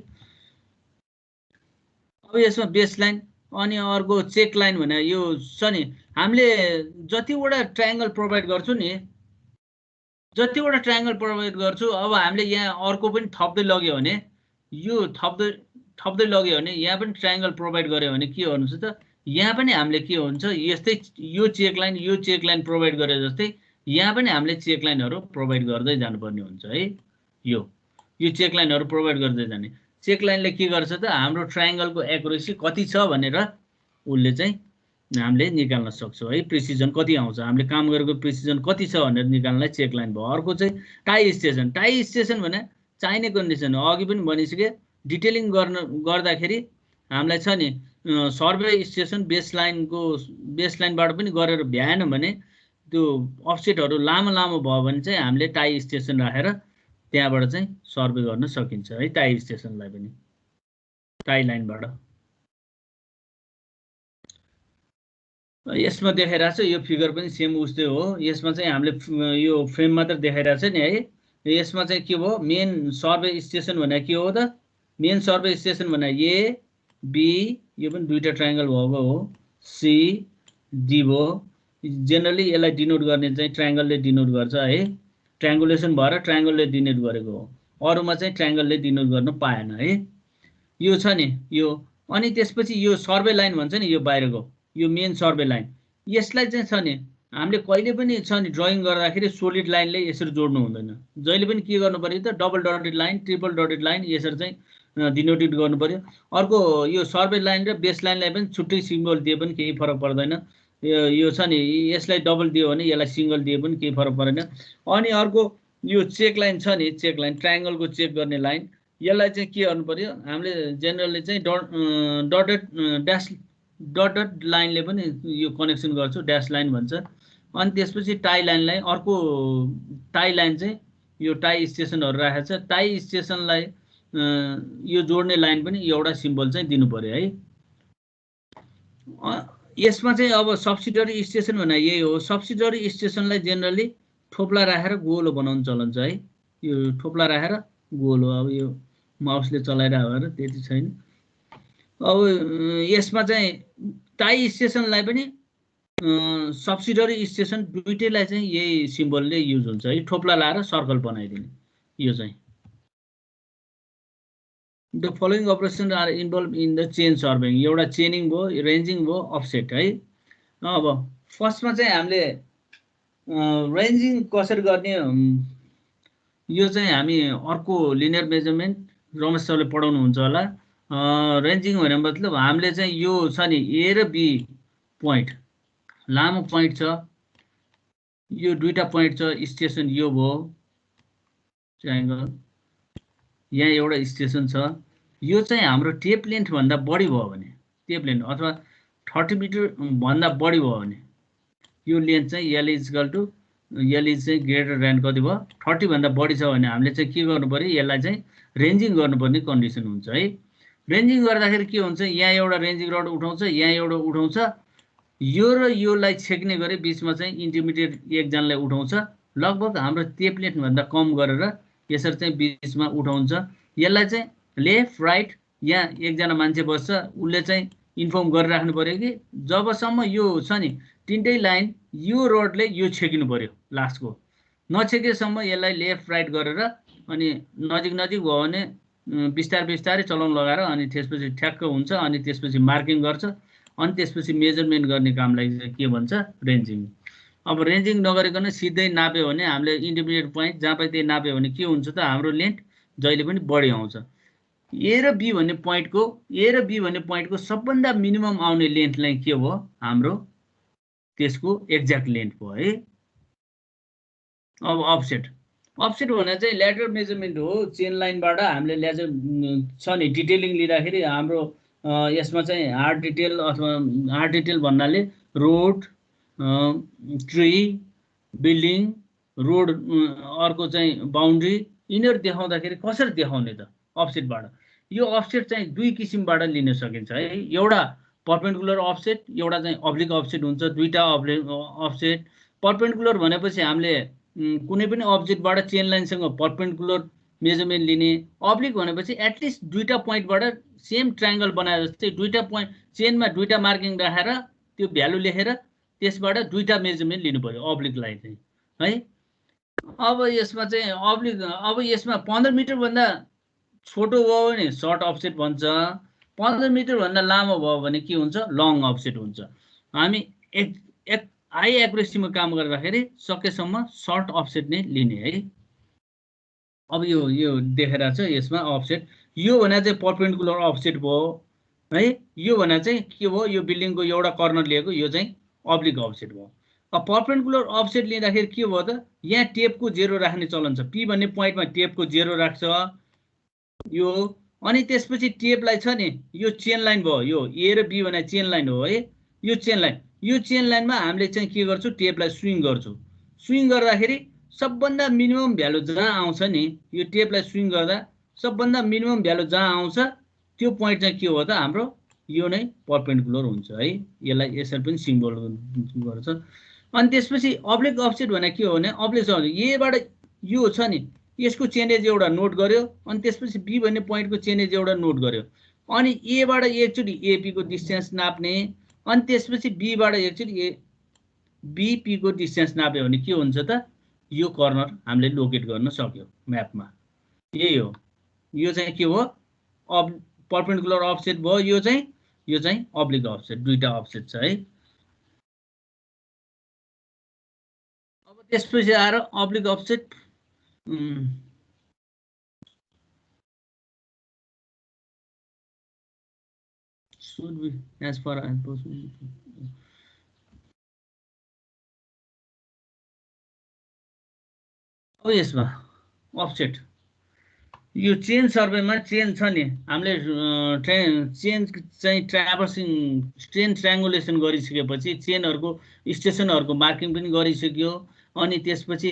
अब यसमा बेस लाइन अनि अर्को चेक लाइन भने यो छ नि, हामीले जतिवटा ट्रायङ्गल प्रोभाइड गर्छौँ नि, जतिवटा ट्रायङ्गल प्रोभाइड गर्छु, अब हामीले यहाँ अर्को पनि थप्दै लग्यो भने, यो थप्दै लग्यो भने यहाँ पनि ट्रायङ्गल प्रोभाइड गर्यो भने के गर्नु छ त, यहाँ पनि हामीले के हुन्छ, यस्तै यो चेक लाइन प्रोभाइड गरे जस्तै यहाँ पनि हामीले चेक लाइनहरू प्रोभाइड गर्दै जानुपर्ने हुन्छ है। यो चेक लाइनहरू प्रोभाइड गर्दै जाने। चेक लाइनले के गर्छ त, हाम्रो ट्रायङ्गलको एक्युरेसी कति छ भनेर उसले चाहिँ हामीले निकाल्न सक्छौँ है। प्रिसिजन कति आउँछ, हामीले काम गरेको प्रिसिजन कति छ भनेर निकाल्नलाई चेक लाइन भयो। अर्को चाहिँ टाई स्टेसन। टाई स्टेसन भने चाहिने कन्डिसन हो, अघि पनि भनिसके। डिटेलिङ गर्दाखेरि हामीलाई छ नि सर्वे स्टेसन बेस लाइनबाट पनि गरेर भ्याएन भने त्यो अफसेटहरू लामो भयो भने चाहिँ हामीले टाई स्टेसन राखेर त्यहाँबाट चाहिँ सर्वे गर्न सकिन्छ है। टाई स्टेसनलाई पनि टाई लाइनबाट यसमा देखाइरहेको छ। यो फिगर पनि सेम उस्तै हो। यसमा चाहिँ हामीले यो फ्रेम मात्र देखाइरहेको छ नि है। यसमा चाहिँ के भयो, मेन सर्वे स्टेसन भने के हो त, मेन सर्वे स्टेसन भने ए बी, यो पनि दुईटा ट्रायङ्गल भएको हो, सी डी भयो। जेनरली यसलाई डिनोट गर्ने चाहिँ ट्रायङ्गलले डिनोट गर्छ है। ट्रायङ्गुलेसन भएर ट्रायङ्गलले डिनोट गरेको हो, अरूमा चाहिँ ट्रायङ्गलले डिनोट गर्न पाएन है। यो छ नि यो। अनि त्यसपछि यो सर्वे लाइन भन्छ नि, यो बाहिरको यो मेन सर्वे लाइन, यसलाई चाहिँ छ नि हामीले कहिले पनि छ नि ड्रइङ गर्दाखेरि सोलिड लाइनले यसरी जोड्नु हुँदैन। जहिले पनि के गर्नु पर्यो त, double dotted line, triple dotted line यसरी चाहिँ डिनोटेड गर्नु पर्यो। अर्को यो सर्वे लाइन र बेस लाइनलाई पनि छुट्टै सिम्बल दिए पनि केही फरक पर्दैन। यो छ नि, यसलाई डबल दियो भने यसलाई सिङ्गल दिए पनि केही फरक पर्दैन। अनि अर्को यो चेक लाइन छ नि, चेक लाइन ट्रायङ्गलको चेक गर्ने लाइन, यसलाई चाहिँ के गर्नु पर्यो, हामीले जेनरली चाहिँ डटेड लाइनले पनि यो कनेक्सन गर्छौँ, ड्यास लाइन भन्छ। अनि त्यसपछि टाई लाइनलाई, अर्को टाई लाइन चाहिँ यो टाई स्टेसनहरू राखेको छ, टाई स्टेसनलाई यो जोड्ने लाइन पनि एउटा सिम्बल चाहिँ दिनु पर्यो है। यसमा चाहिँ अब सब्सिडरी स्टेसन भने यही हो। सब्सिडरी स्टेसनलाई जेनरली थोप्ला राखेर गोलो बनाउनु चलन छ है। यो थोप्ला राखेर गोलो, अब यो माउसले चलाइरहेको भएर त्यति छैन। अब यसमा चाहिँ टाई स्टेसनलाई पनि सब्सिडरी स्टेसन दुईटैलाई चाहिँ यही सिम्बलले युज हुन्छ है, थोप्ला लाएर सर्कल बनाइदिने। यो चाहिँ the following operation are involve in the chain surveying, एउटा चेनिङ भयो, रेन्जिङ भयो, अफसेट है। अब फर्स्टमा चाहिँ हामीले रेन्जिङ कसरी गर्ने, यो चाहिँ हामी अर्को लिनियर मेजरमेन्ट रमेश सरले पढाउनुहुन्छ होला। रेन्जिङ भने मतलब हामीले चाहिँ यो छ नि ए र बी पोइन्ट, लामो पोइन्ट छ, यो दुईटा पोइन्ट छ, स्टेसन यो भयो ट्रायङ्गल, यहाँ एउटा स्टेसन छ। यो चाहिँ हाम्रो टेप लेन्थ भन्दा बढी भयो भने, टेप लेन्थ अथवा 30 मिटर भन्दा बढी भयो भने यो लेन्थ चाहिँ L इक्वल टु यसले चाहिँ ग्रेटर देन कति भयो 30 भन्दा बढी छ भने हामीले चाहिँ के गर्नु पर्यो यसलाई चाहिँ रेन्जिङ गर्नुपर्ने कन्डिसन हुन्छ है। रेन्जिङ गर्दाखेरि के हुन्छ यहाँ एउटा रेन्जिङ रड उठाउँछ यहाँ एउटा उठाउँछ यो र योलाई छेक्ने गरी बीचमा चाहिँ इन्टरमिडिएट एकजनालाई उठाउँछ लगभग हाम्रो टेप्लेट भन्दा कम गरेर यसरी चाहिँ बीचमा उठाउँछ यसलाई चाहिँ लेफ्ट राइट यहाँ एकजना मान्छे बस्छ उसले चाहिँ इन्फर्म गरिराख्नु पर्यो कि जबसम्म यो छ नि तीनटै लाइन यो रोडले यो छेकिनु पर्यो लास्टको नछेकेसम्म यसलाई लेफ्ट राइट गरेर अनि नजिक नजिक भयो भने बिस्तारै बिस्तारै चलाउन लगाएर अनि त्यसपछि ठ्याक्क हुन्छ अनि त्यसपछि मार्किङ गर्छ अनि त्यसपछि मेजरमेन्ट गर्ने कामलाई चाहिँ के भन्छ रेन्जिङ। अब रेन्जिङ नगरिकन सिधै नाप्यो भने हामीले इन्टरमिडिएट पोइन्ट जहाँ पाइ त्यही नाप्यो भने के हुन्छ त हाम्रो लेन्थ जहिले पनि बढी आउँछ। ए र बी भन्ने पोइन्टको सबभन्दा मिनिमम आउने लेन्थलाई के भयो हाम्रो त्यसको एक्ज्याक्ट लेन्थ भयो है। अब अफसेट भने चाहिँ ल्याटरल मेजरमेन्ट हो चेन लाइनबाट हामीले ल्याजर छ नि डिटेलिङ लिँदाखेरि हाम्रो यसमा चाहिँ हार्ड डिटेल अथवा हार्ड डिटेल भन्नाले रोड ट्री बिल्डिङ रोड अर्को चाहिँ बाउन्ड्री यिनीहरू देखाउँदाखेरि कसरी देखाउने त अफसेटबाट। यो अफसेट चाहिँ दुई किसिमबाट लिन सकिन्छ है। एउटा परपेन्डिकुलर अफसेट एउटा चाहिँ अब्लिक अफसेट हुन्छ दुईटा अफसेट। परपेन्डिकुलर भनेपछि हामीले कुनै पनि अब्जेक्टबाट चेन लाइनसँग परपेन्डिकुलर मेजरमेन्ट लिने। अब्लिक भनेपछि एटलिस्ट दुईटा पोइन्टबाट सेम ट्रायंगल बनाए जस्तै दुईटा पोइन्ट चेनमा दुईटा मार्किङ राखेर त्यो भ्यालु लेखेर त्यसबाट दुईटा मेजरमेन्ट लिनु पर्यो अब्लिकलाई चाहिँ है। अब यसमा चाहिँ अब्लिक अब यसमा 15 मिटर भन्दा छोटो भयो भने सर्ट अफसेट भन्छ 15 मिटर भन्दा लामो भयो भने के हुन्छ लङ अफसेट हुन्छ। हामी एक हाई एक्युरेसीमा काम गर्दाखेरि सकेसम्म सर्ट अफसेट नै लिने है। अब यो देखेर छ यसमा अफसेट यो भने चाहिँ परपेन्डिकुलर अफसेट भयो है। यो भने चाहिँ के भयो यो बिल्डिङको एउटा कर्नर लिएको यो चाहिँ अब्लिक अफसेट भयो। अब परपेन्डिकुलर अफसेट लिँदाखेरि के भयो त यहाँ टेपको जेरो राख्ने चलन छ पी भन्ने पोइन्टमा टेपको जेरो राख्छ यो अनि त्यसपछि टेपलाई छ नि यो चेन लाइन भयो यो ए र बी भने चेन लाइन हो है। यो चेन लाइनमा हामीले चाहिँ के गर्छौँ टेपलाई स्विङ गर्छौँ। स्विङ गर्दाखेरि सबभन्दा मिनिमम भ्यालु जहाँ आउँछ नि यो टेपलाई स्विङ गर्दा सबभन्दा मिनिमम भ्यालु जहाँ आउँछ त्यो पोइन्ट चाहिँ के हो त हाम्रो यो नै परपेन्डिकुलर हुन्छ है। यसलाई यसरी पनि सिम्बल गर्छ। अनि त्यसपछि अब्लिक अफसेट भने के हो भने अब्लिक एबाट यो छ नि यसको चेन्जेज एउटा नोट गर्यो अनि त्यसपछि बी भन्ने पोइन्टको चेन्जेज एउटा नोट गर्यो अनि एबाट एकचोटि एपीको डिस्टेन्स नाप्ने अनि त्यसपछि बीबाट एकचोटि बीपीको डिस्टेन्स नाप्यो भने के हुन्छ त यो कर्नर हामीले लोकेट गर्न सक्यो म्यापमा। यही हो यो चाहिँ के हो परपेन्डिकुलर अफसेट भयो यो चाहिँ अब्लिक अफसेट दुईटा अफसेट छ है। अब त्यसपछि आएर oblique offset should be as far as possible. अब यसमा अफसेट यो चेन सर्वेमा चेन छ नि हामीले चेन चाहिँ ट्राभर्सिङ चेन ट्रायंगुलेसन गरिसकेपछि चेनहरुको स्टेसनहरुको मार्किङ पनि गरिसक्यो अनि त्यसपछि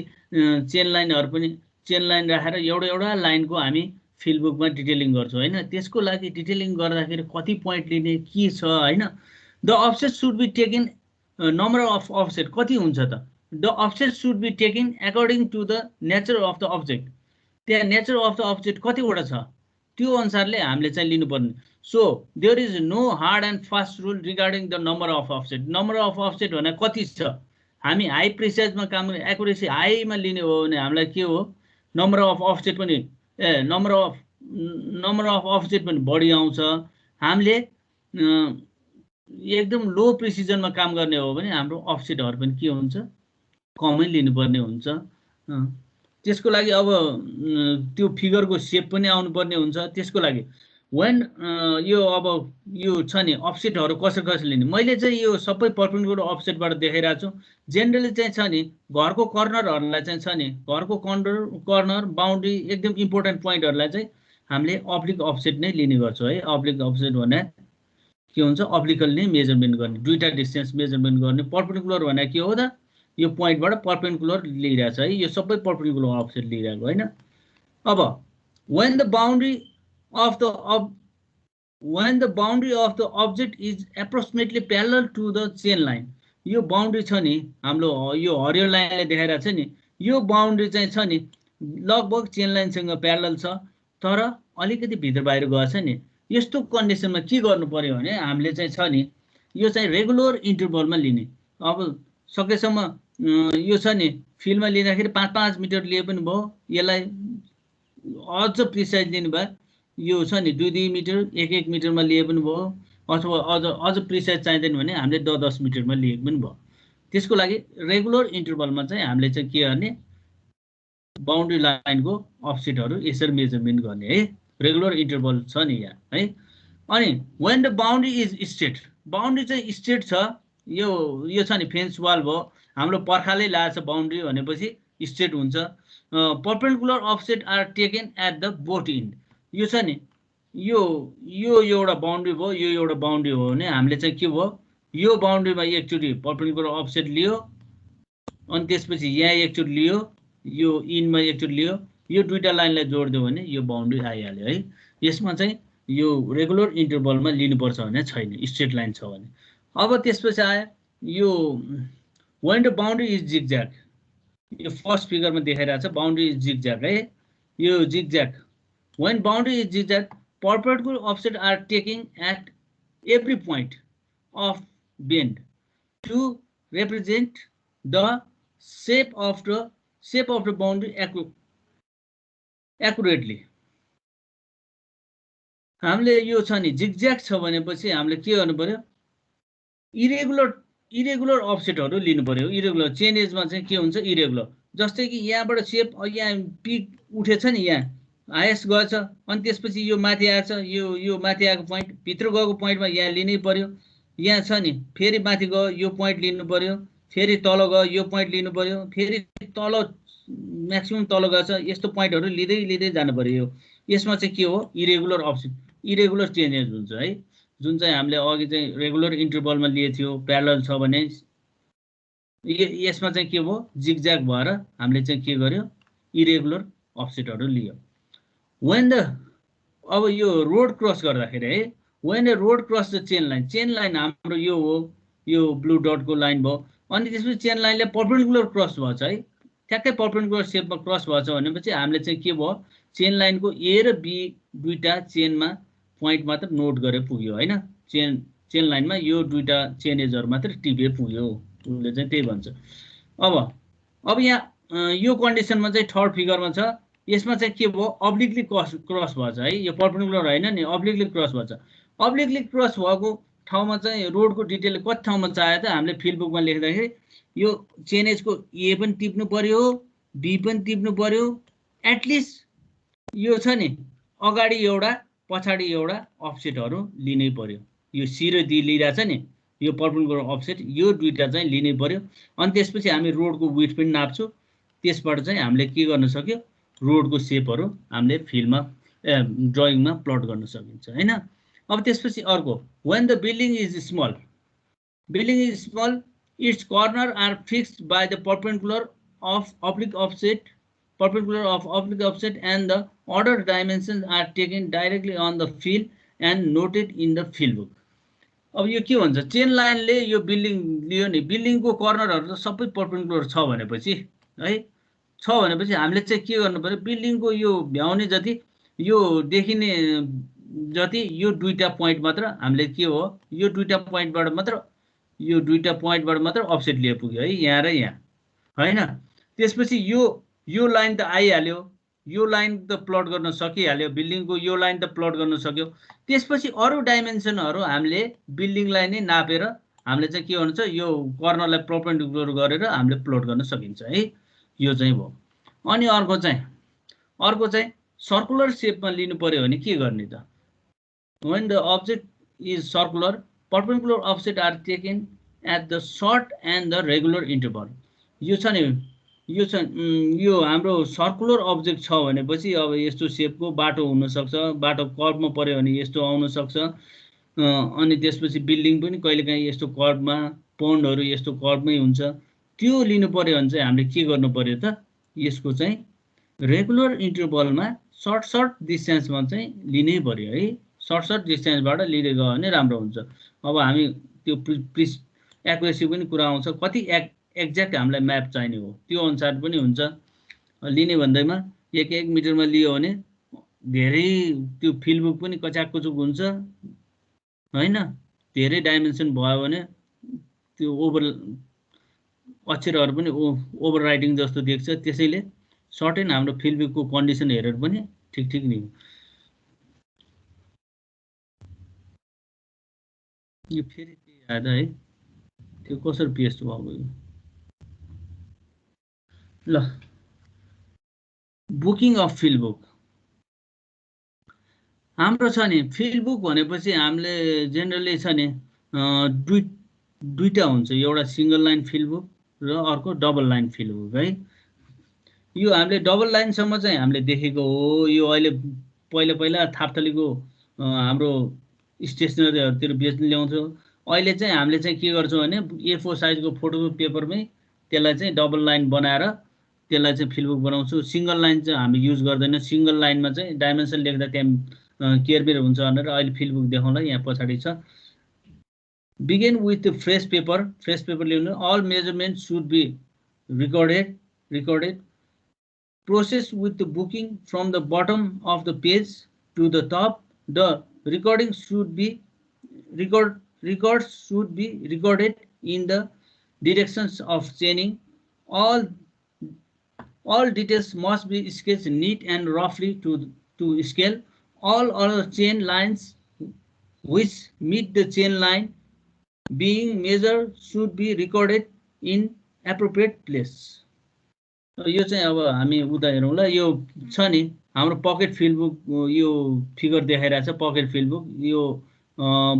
चेन लाइन राखेर एउटा लाइनको हामी फिल्ड बुकमा डिटेलिङ गर्छौं हैन। त्यसको लागि डिटेलिङ गर्दाखेरि कति पोइन्ट लिने के छ हैन। The offset should be taken number of offset कति हुन्छ त the offset should be taken according to the nature of the object. त्यहाँ नेचर अफ द अब्जेक्ट कतिवटा छ त्यो अनुसारले हामीले चाहिँ लिनुपर्ने। So there is no hard and fast rule regarding the number of offset. Number of offset भने कति छ हामी हाई प्रिसाइजमा काम गर्ने एक्युरेसी हाईमा लिने हो भने हामीलाई के हो नम्बर अफ अफसेट पनि नम्बर अफ अफसेट पनि बढी आउँछ। हामीले एकदम लो प्रिसिजनमा काम गर्ने हो भने हाम्रो अफसेटहरु पनि के हुन्छ कमै लिनुपर्ने हुन्छ। त्यसको लागि अब त्यो फिगरको शेप पनि आउनु पर्ने हुन्छ। त्यसको लागि व्हेन यो छ नि अफसेटहरु कसरी लिने मैले चाहिँ यो सबै परपेन्डिकुलर अफसेटबाट देखाइरहेको छु। जेनरली चाहिँ छ नि घरको कर्नरहरुलाई चाहिँ छ नि घरको कर्नर बाउन्ड्री एकदम इम्पोर्टेन्ट पोइन्टहरुलाई चाहिँ हामीले अब्लिक अफसेट नै लिने गर्छौं है। अब्लिक अफसेट भने के हुन्छ अब्लिकल नै मेजरमेन्ट गर्ने दुईटा डिस्टेन्स मेजरमेन्ट गर्ने। परपेन्डिकुलर भने के हो त यो पोइन्टबाट पर्पेन्डिकुलर लिइरहेछ है, यो सबै पर्पेन्डिकुलर अफसेट लिइरहेको हैन। अब when the boundary of the object is approximately parallel to the chain line, यो बाउन्ड्री छ नि हाम्रो यो हरियो लाइनले देखाइरहेको छ नि, यो बाउन्ड्री चाहिँ छ नि लगभग चेन लाइनसँग प्यारलल छ तर अलिकति भित्र बाहिर गएछ नि। यस्तो कन्डिसनमा के गर्नु पर्यो भने हामीले चाहिँ छ नि यो चाहिँ रेगुलर इन्टरभलमा लिने। अब सकेसम्म यो छ नि फिल्डमा लिँदाखेरि 5-5 मिटर लिए पनि भयो, यसलाई अझ प्रिसाइज लिनु भए यो छ नि 2-2 मिटर 1-1 मिटरमा लिए पनि भयो, अथवा अझ प्रिसाइज चाहिँदैन भने हामीले 10-10 मिटरमा लिए पनि भयो। त्यसको लागि रेगुलर इन्टरभलमा चाहिँ हामीले चाहिँ के गर्ने बाउन्ड्री लाइनको अफसेटहरू यसरी मेजरमेन्ट गर्ने है, रेगुलर इन्टरभल छ नि यहाँ है। अनि when the boundary is straight, boundary चाहिँ स्ट्रेट छ, यो छ नि फेन्स वाल भयो, हाम्रो पर्खालै लाछ बाउन्ड्री भनेपछि स्ट्रेट हुन्छ। Perpendicular offset are taken at the both end, यो छ नि यो एउटा बाउन्ड्री भयो, यो एउटा बाउन्ड्री हो भने हामीले चाहिँ के भयो यो बाउन्ड्रीमा एकचोटि पर्पेन्डिकुलर अफसेट लियो, अनि त्यसपछि यहाँ एकचोटि लियो, यो इनमा एकचोटि लियो, यो दुईटा लाइनलाई जोड्दियो भने यो बाउन्ड्री आइहाल्यो है। यसमा चाहिँ यो रेगुलर इन्टरभलमा लिनुपर्छ भने छैन, स्ट्रेट लाइन छ भने। अब त्यसपछि आयो यो when the boundary is zigzag, यो फर्स्ट फिगरमा देखाइरहेको छ बाउन्ड्री इज जिगज्याग है, यो zigzag. when boundary is zigzag, perpendicular offset are taken at every point of bend to represent the shape of the boundary accurately। हामीले यो छ नि zigzag छ भनेपछि हामीले के गर्नु पर्यो इरेगुलर अफसेटहरू लिनु पर्यो। इरेगुलर चेन एजमा चाहिँ के हुन्छ इरेगुलर, जस्तै कि यहाँबाट सेप यहाँ पिक उठेछ नि, यहाँ हाइएस्ट गएछ, अनि त्यसपछि यो माथि आएछ, यो माथि आएको पोइन्ट भित्र गएको पोइन्टमा यहाँ लिनै पर्यो, यहाँ छ नि फेरि माथि गयो यो पोइन्ट लिनु पर्यो, फेरि तल गयो यो पोइन्ट लिनु पर्यो, फेरि तल म्याक्सिमम तल गएछ, यस्तो पोइन्टहरू लिँदै जानु पर्यो। यसमा चाहिँ के हो इरेगुलर अफसेट, इरेगुलर चेन्जेस हुन्छ है, जुन चाहिँ हामीले अघि चाहिँ रेगुलर इन्टरभलमा लिए थियो प्यारलल छ भने यसमा चाहिँ के भयो जिगज्याग भएर हामीले चाहिँ के गर्यो इरेगुलर अफसेटहरू लियो। when the अब यो रोड क्रस गर्दाखेरि है when a road cross the chain line हाम्रो यो हो, यो ब्लू डटको लाइन भयो, अनि त्यसपछि चेन लाइनले पर्पेन्डिकुलर क्रस भएछ है, ठ्याक्कै पर्पेन्डिकुलर सेपमा क्रस भएछ भनेपछि हामीले चाहिँ के भयो चेन लाइनको ए र बी दुईटा चेनमा पोइन्ट मात्र नोट गरे पुग्यो हैन, चेन लाइनमा यो दुईटा चेन एजहरु मात्र टिपे पुग्यो, उसले चाहिँ त्यही भन्छ। अब यहाँ यो कन्डिसनमा चाहिँ थर्ड फिगरमा छ, यसमा चाहिँ के भयो अब्लिकली क्रस भएछ है, यो पर्पेन्डिकुलर हैन नि अब्लिकली क्रस भएछ। अब्लिकली क्रस भएको ठाउँमा चाहिँ रोडको डिटेल कति ठाउँमा चाहियो त हामीले फिल्ड बुकमा लेख्दाखेरि यो चेन एजको ए पनि टिप्नु पर्यो, बी पनि टिप्नु पर्यो, एटलिस्ट यो छ नि अगाडि एउटा पछाडि एउटा अफसेटहरू लिनै पर्यो। यो सी र डी लिइरहेछ नि यो पर्पेन्डिकुलर अफसेट यो दुईटा चाहिँ लिनै पर्यो। अनि त्यसपछि हामी रोडको विड्थ पनि नाप्छौँ, त्यसबाट चाहिँ हामीले के गर्न सक्यो रोडको सेपहरू हामीले फिल्डमा ड्रइङमा प्लट गर्न सकिन्छ हैन। अब त्यसपछि अर्को when the building is small its corner are fixed by the perpendicular of oblique offset and the order dimensions are taken directly on the field and noted in the field book। अब यो के भन्छ chain लाइनले यो building लियो नि, बिल्डिङको कर्नरहरू त सबै perpendicular छ भनेपछि है, छ भनेपछि हामीले चाहिँ के गर्नु पर्यो बिल्डिङको यो भ्याउने जति यो देखिने जति यो दुईटा पोइन्ट मात्र हामीले के हो यो दुईटा पोइन्टबाट मात्र अफसेट लिए पुग्यो है, यहाँ र यहाँ हैन। त्यसपछि यो लाइन त आइहाल्यो, यो लाइन त प्लट गर्न सकिहाल्यो, बिल्डिङको यो लाइन त प्लट गर्न सक्यो। त्यसपछि अरु डाइमेन्सनहरू हामीले बिल्डिङलाई नै नापेर हामीले चाहिँ के हुन्छ यो कर्नरलाई परपेन्डिकुलर गरेर हामीले प्लट गर्न सकिन्छ है, यो चाहिँ भयो। अनि अर्को चाहिँ सर्कुलर सेपमा लिनु पर्यो भने के गर्ने त when the object is circular perpendicular offset are taken at the short and the regular interval। यो छ नि यो हाम्रो सर्कुलर अब्जेक्ट छ भनेपछि अब यस्तो सेपको बाटो हुन सक्छ, बाटो कर्वमा पर्यो भने यस्तो आउन सक्छ, अनि त्यसपछि बिल्डिङ पनि कहिलेकाहीँ यस्तो कर्वमा, पन्डहरू यस्तो कर्वमै हुन्छ, त्यो लिनु पर्यो भने चाहिँ हामीले के गर्नु पर्यो त यसको चाहिँ रेगुलर इन्टरभलमा सर्ट डिस्टेन्समा चाहिँ लिनै पर्यो है सर्ट डिस्टेन्सबाट लिँदै गयो भने राम्रो हुन्छ अब हामी त्यो एक्युरेसी पनि कुरा आउँछ कति एक्ज्याक्ट हामीलाई म्याप चाहिने हो त्यो अनुसार पनि हुन्छ लिने भन्दैमा 1 मिटरमा लियो भने धेरै त्यो फिल्डबुक पनि कचाककुचुक हुन्छ हैन धेरै डाइमेन्सन भयो भने त्यो अक्षरहरू पनि ओभर राइटिङ जस्तो देख्छ त्यसैले सर्टेन हाम्रो फिल्डबुकको कन्डिसन हेरेर पनि ठिक नि यो फेरि याद है त्यो कसरी पेस्ट भएको यो ल बुकिङ अफ फिल्डबुक हाम्रो छ नि फिल्डबुक भनेपछि हामीले जेनरली छ नि दुईटा हुन्छ एउटा सिंगल लाइन फिल्डबुक र अर्को डबल लाइन फिल्डबुक है यो हामीले डबल लाइनसम्म चाहिँ हामीले देखेको हो यो अहिले पहिला थापथलीको हाम्रो स्टेसनरीहरुतिर बेच्न ल्याउँथ्यो अहिले चाहिँ हामीले चाहिँ के गर्छौं भने A4 साइजको फोटो पेपरमै त्यसलाई चाहिँ डबल लाइन बनाएर त्यसलाई चाहिँ फिल्डबुक बनाउँछु सिंगल लाइन चाहिँ हामी युज गर्दैन सिंगल लाइनमा चाहिँ डाइमेन्सन लेख्दा त्यहाँ केयरबेर हुन्छ भनेर अहिले फिल्डबुक देखाउँला यहाँ पछाडी छ begin with the fresh paper all measurements should be recorded process with the booking from the bottom of the page to the top the records should be recorded in the directions of chaining all details must be sketched neat and roughly to scale all other chain lines which meet the chain line being measured should be recorded in appropriate place यो चाहिँ अब हामी उता हेरौँ ल यो छ नि हाम्रो पकेट फिल्डबुक यो फिगर देखाइरहेछ पकेट फिल्डबुक यो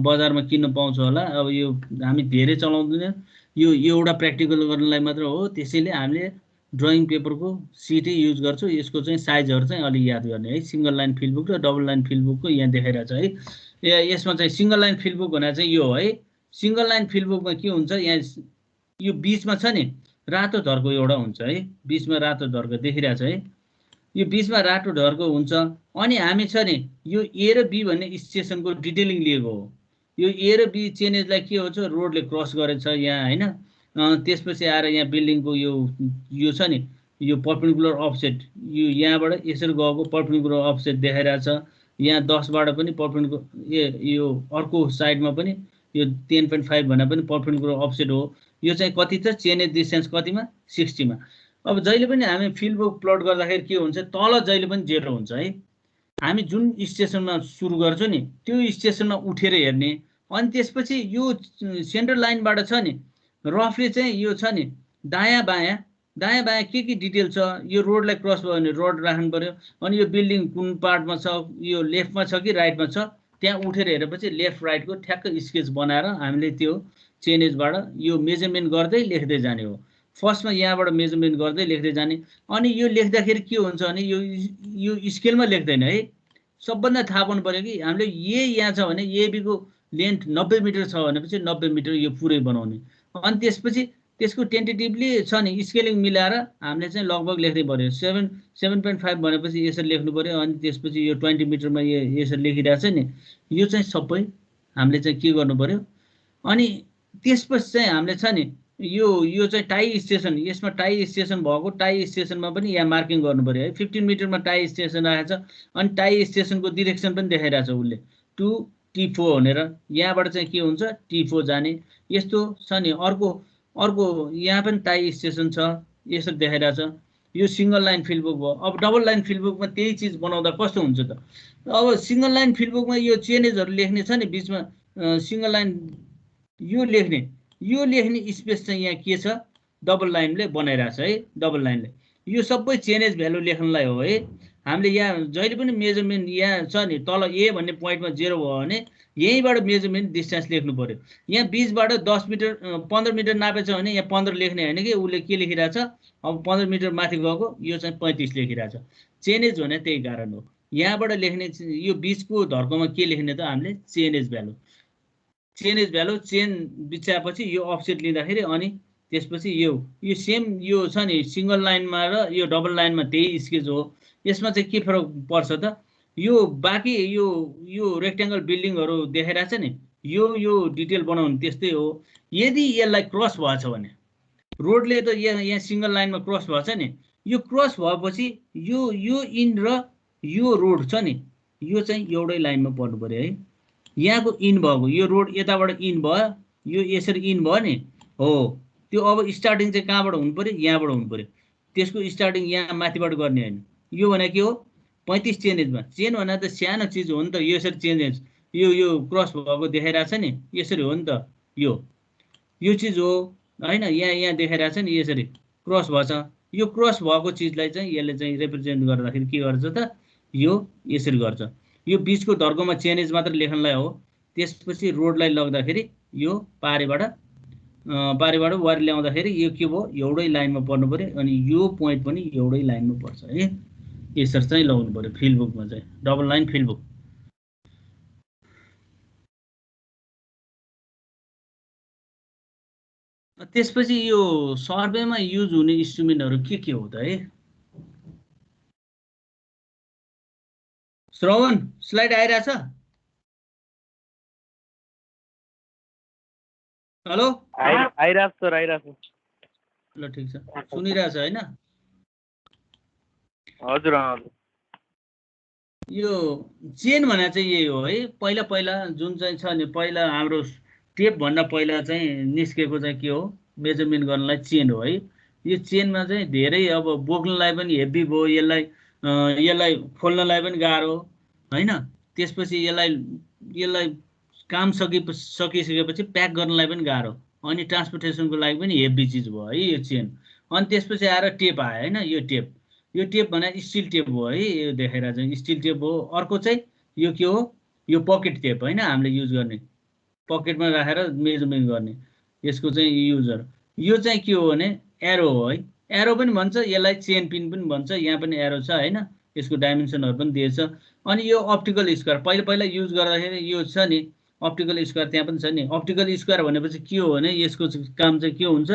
बजारमा किन्न पाउँछ होला अब यो हामी धेरै चलाउँदैन यो एउटा प्र्याक्टिकल गर्नलाई मात्र हो त्यसैले हामीले ड्राइङ पेपरको सिटै युज गर्छौं यसको चाहिँ साइजहरु चाहिँ अलि याद गर्ने है सिंगल लाइन फिल्डबुक र डबल लाइन फिल्डबुकको यहाँ देखाइरहेछ है यसमा चाहिँ सिंगल लाइन फिल्डबुक भने चाहिँ यो है सिंगल लाइन फिल्डबुकमा के हुन्छ यहाँ यो बीचमा छ नि रातो धर्को एउटा हुन्छ है बीचमा रातो धर्को देखिरहेछ है यो बीचमा रातो धर्को हुन्छ अनि हामी छ नि यो ए र बी भन्ने स्टेसनको डिटेलिङ लिएको हो यो ए र बी चेनेजलाई के हुन्छ रोडले क्रस गरेछ यहाँ हैन त्यसपछि आएर यहाँ बिल्डिङको यो छ नि यो परपेन्डिकुलर अफसेट यो यहाँबाट यसरी गएको परपेन्डिकुलर अफसेट देखाइरहेछ यहाँ 10 बाट पनि परपेन्डिकुलर यो अर्को साइडमा पनि यो 10.5 भन्ने पनि परपेन्डिकुलर अफसेट हो यो चाहिँ कति छ चेनेज डिस्टेन्स कतिमा 60 मा अब जहिले पनि हामी फिल्डबुक प्लट गर्दाखेरि के हुन्छ तल जहिले पनि 0 हुन्छ है हामी जुन स्टेसनमा सुरु गर्छौं नि त्यो स्टेसनमा उठेर हेर्ने अनि त्यसपछि यो सेन्टर लाइनबाट छ नि रफली चाहिँ यो छ नि दायाँ बायाँ के डिटेल छ यो रोडलाई क्रस भयो भने रोड राख्नु पर्यो अनि यो बिल्डिङ कुन पार्टमा छ यो लेफ्टमा छ कि राइटमा छ त्यहाँ उठेर हेरेपछि लेफ्ट राइटको ठ्याक्क स्केच बनाएर हामीले त्यो चेनेजबाट यो मेजरमेन्ट गर्दै लेख्दै जाने हो फर्स्टमा यहाँबाट मेजरमेन्ट गर्दै लेख्दै जाने अनि यो लेख्दाखेरि के हुन्छ भने यो स्केलमा लेख्दैन है सबभन्दा थाहा पाउनु पर्यो कि हामीले यहाँ छ भने एबी को लेन्थ 90 मिटर छ भनेपछि 90 मिटर यो पुरै बनाउने अनि त्यसपछि त्यसको टेन्टेटिभली छ नि स्केलिङ मिलाएर हामीले चाहिँ लगभग लेख्दै पर्यो 7.5 भनेपछि यसरी लेख्नु पर्यो अनि त्यसपछि यो 20 मिटरमा यसरी लेखिरहेछ नि यो चाहिँ सबै हामीले चाहिँ के गर्नु पर्यो अनि त्यसपछि चाहिँ हामीले छ नि यो चाहिँ टाई स्टेसन यसमा टाई स्टेसन भएको टाई स्टेसनमा पनि यहाँ मार्किङ गर्नु पर्यो है 15 मिटरमा टाई स्टेसन राखेछ अनि टाई स्टेसनको डाइरेक्सन पनि देखाइरहेछ उले टु T4 भनेर यहाँबाट चाहिँ के हुन्छ T4 जाने यस्तो छ नि अर्को यहाँ पनि टाई स्टेसन छ यसरी देखाइरहेछ यो सिंगल लाइन फिल्डबुक भयो अब डबल लाइन फिल्डबुकमा त्यही चीज बनाउँदा कस्तो हुन्छ त अब सिंगल लाइन फिल्डबुकमा यो चेनेजहरु लेख्ने छ नि बीचमा सिंगल लाइन यो लेख्ने स्पेस चाहिँ यहाँ के छ डबल लाइनले बनाइरहेछ है डबल लाइनले यो सबै चेनेज भ्यालु लेख्नलाई हो है हामीले यहाँ जहिले पनि मेजरमेन्ट यहाँ छ नि तल ए भन्ने पोइन्टमा 0 भयो भने यहीबाट मेजरमेन्ट डिस्टेन्स लेख्नु पर्यो यहाँ बीचबाट 10 मिटर 15 मिटर नापेछ भने यहाँ 15 लेख्ने हैन कि उले के लेखिरहेछ अब 15 मिटर माथि गएको यो चाहिँ 35 लेखिरहेछ चेनेज भने त्यही कारण हो यहाँबाट लेख्ने यो बीचको धर्कोमा के लेख्ने त हामीले चेनेज भ्यालु चेन बिचाएपछि यो अफसेट लिँदाखेरि अनि त्यसपछि यो सेम यो छ नि सिंगल लाइनमा र यो डबल लाइनमा त्यही स्केच हो। यसमा चाहिँ के फरक पर्छ त, यो बाँकी यो रेक्ट्याङ्गल बिल्डिङहरू देखाइरहेको छ नि, यो डिटेल बनाउनु त्यस्तै हो। यदि यसलाई क्रस भएछ भने, रोडले त यहाँ सिंगल लाइनमा क्रस भएछ नि, यो क्रस भएपछि यो इन र यो रोड छ नि, यो चाहिँ एउटै लाइनमा पर्नु पर्यो है। यहाँको इन भएको यो रोड यताबाट इन भयो, यो यसरी इन भयो नि, हो त्यो अब स्टार्टिङ चाहिँ कहाँबाट हुनु पर्यो, यहाँबाट हुनु पर्यो। त्यसको स्टार्टिङ यहाँ माथिबाट गर्ने होइन। यो भने के हो 35 चेन एजमा, चेन भने त सानो चिज हो नि त। यसरी चेन एज यो क्रस भएको देखाइरहेको छ नि, यसरी हो नि त। यो चिज हो होइन, यहाँ देखाइरहेको छ नि, यसरी क्रस भएछ। यो क्रस भएको चिजलाई चाहिँ यसले चाहिँ रिप्रेजेन्ट गर्दाखेरि के गर्छ त, यो यसरी गर्छ। यो बिचको धर्कोमा चेनेज मात्र लेख्नलाई हो। त्यसपछि रोडलाई लग्दाखेरि यो पारेबाट वारी ल्याउँदाखेरि यो के भयो, एउटै लाइनमा पर्नु पर्यो। अनि यो पोइन्ट पनि एउटै लाइनमा पर्छ है। यसरी चाहिँ लगाउनु पर्यो फिल बुकमा चाहिँ, डबल लाइन फिल बुक। त्यसपछि यो सर्वेमा युज हुने इन्स्ट्रुमेन्टहरू के हो त है। श्रवण स्लाइड आइरहेछ? हेलो आइरहेछ सर, आइरहेछ। ल ठिक छ, सुनिरहेछ होइन? हजुर हजुर। यो चेन भने चाहिँ यही हो है। पहिला जुन चाहिँ छ नि, पहिला हाम्रो टेप भन्दा पहिला चाहिँ निस्केको चाहिँ के हो, मेजरमेन्ट गर्नलाई चेन हो है। यो चेनमा चाहिँ धेरै अब बोक्नलाई पनि हेभी भयो, यसलाई खोल्नलाई पनि गाह्रो होइन। त्यसपछि यसलाई काम सकिसकेपछि प्याक गर्नलाई पनि गाह्रो, अनि ट्रान्सपोर्टेसनको लागि पनि हेभी चिज भयो है यो चेन। अनि त्यसपछि आएर टेप आयो होइन। यो टेप भने स्टिल टेप हो है। यो देखेर चाहिँ स्टिल टेप हो। अर्को चाहिँ यो के हो, यो पकेट टेप होइन, हामीले युज गर्ने पकेटमा राखेर मेजरमेन्ट गर्ने, यसको चाहिँ युजर। यो चाहिँ के हो भने एरो हो है। एरो पनि भन्छ यसलाई, चेन पिन पनि भन्छ। यहाँ पनि एरो छ होइन, यसको डाइमेन्सनहरू पनि दिएछ। अनि यो अप्टिकल स्क्वायर पहिला युज गर्दाखेरि यो छ नि, अप्टिकल स्क्वायर त्यहाँ पनि छ नि। अप्टिकल स्क्वायर भनेपछि के हो भने यसको काम चाहिँ के हुन्छ,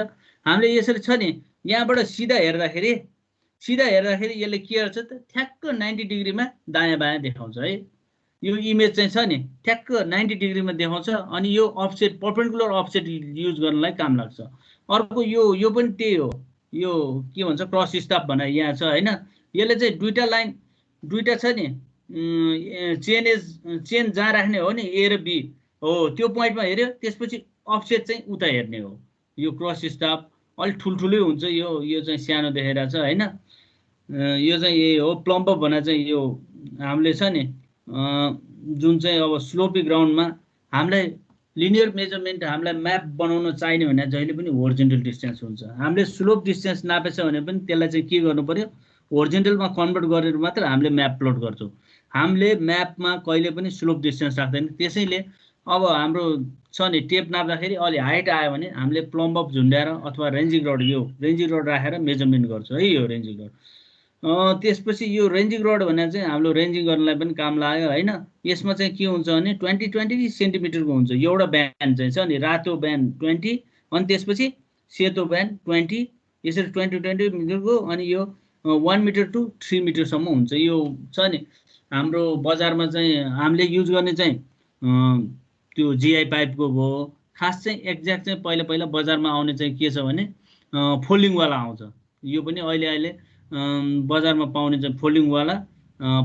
हामीले यसरी छ नि, यहाँबाट सिधा हेर्दाखेरि यसले के गर्छ त, ठ्याक्क 90 डिग्रीमा दायाँ बायाँ देखाउँछ है। यो इमेज चाहिँ छ नि, ठ्याक्क 90 डिग्रीमा देखाउँछ। अनि यो अफसेट, पर्पेन्डिकुलर अफसेट युज गर्नलाई काम लाग्छ। अर्को यो पनि त्यही हो। यो के भन्छ, क्रस स्टाफ भने यहाँ छ होइन। यसले चाहिँ दुईटा लाइन, दुईटा छ नि, चेन जहाँ राख्ने हो नि, ए र बी हो, त्यो पोइन्टमा हेऱ्यो। त्यसपछि अफसेट चाहिँ उता हेर्ने हो। यो क्रस स्टाफ अलिक ठुल्ठुलै हुन्छ, यो चाहिँ सानो देखाइरहेछ होइन। यो चाहिँ यही हो। प्लम्प भने चाहिँ यो हामीले छ नि, जुन चाहिँ अब स्लोपी ग्राउन्डमा हामीलाई लिनियर मेजरमेन्ट, हामीलाई म्याप बनाउन चाहिने भने जहिले पनि होरिजेन्टल डिस्टेन्स हुन्छ। हामीले स्लोप डिस्टेन्स नापेछ भने पनि त्यसलाई चाहिँ के गर्नु पर्यो, होरिजेन्टलमा कन्भर्ट गरेर मात्र हामीले म्याप प्लट गर्छौँ। हामीले म्यापमा कहिले पनि स्लोप डिस्टेन्स राख्दैन। त्यसैले अब हाम्रो छ नि, टेप नाप्दाखेरि अलि हाइट आयो भने हामीले प्लम्ब झुन्ड्याएर अथवा रेन्जिङ रड, यो रेन्जिङ रड राखेर मेजरमेन्ट गर्छौँ है, यो रेन्जिङ रड। त्यसपछि यो रेन्जिङ रड भने चाहिँ हाम्रो रेन्जिङ गर्नलाई पनि काम लाग्यो होइन। यसमा चाहिँ के हुन्छ भने 20 सेन्टिमिटरको हुन्छ एउटा ब्यान्ड चाहिँ छ नि, रातो ब्यान्ड 20, अनि त्यसपछि सेतो ब्यान्ड 20, यसरी 20 मिटरको। अनि यो 1 मिटर टु 3 मिटरसम्म हुन्छ। यो छ नि हाम्रो बजारमा चाहिँ हामीले युज गर्ने चाहिँ त्यो जिआई पाइपको भयो। खास चाहिँ एक्ज्याक्ट चाहिँ पहिला बजारमा आउने चाहिँ के छ भने फोल्डिङवाला आउँछ। यो पनि अहिले बजारमा पाउने चाहिँ फोल्डिङवाला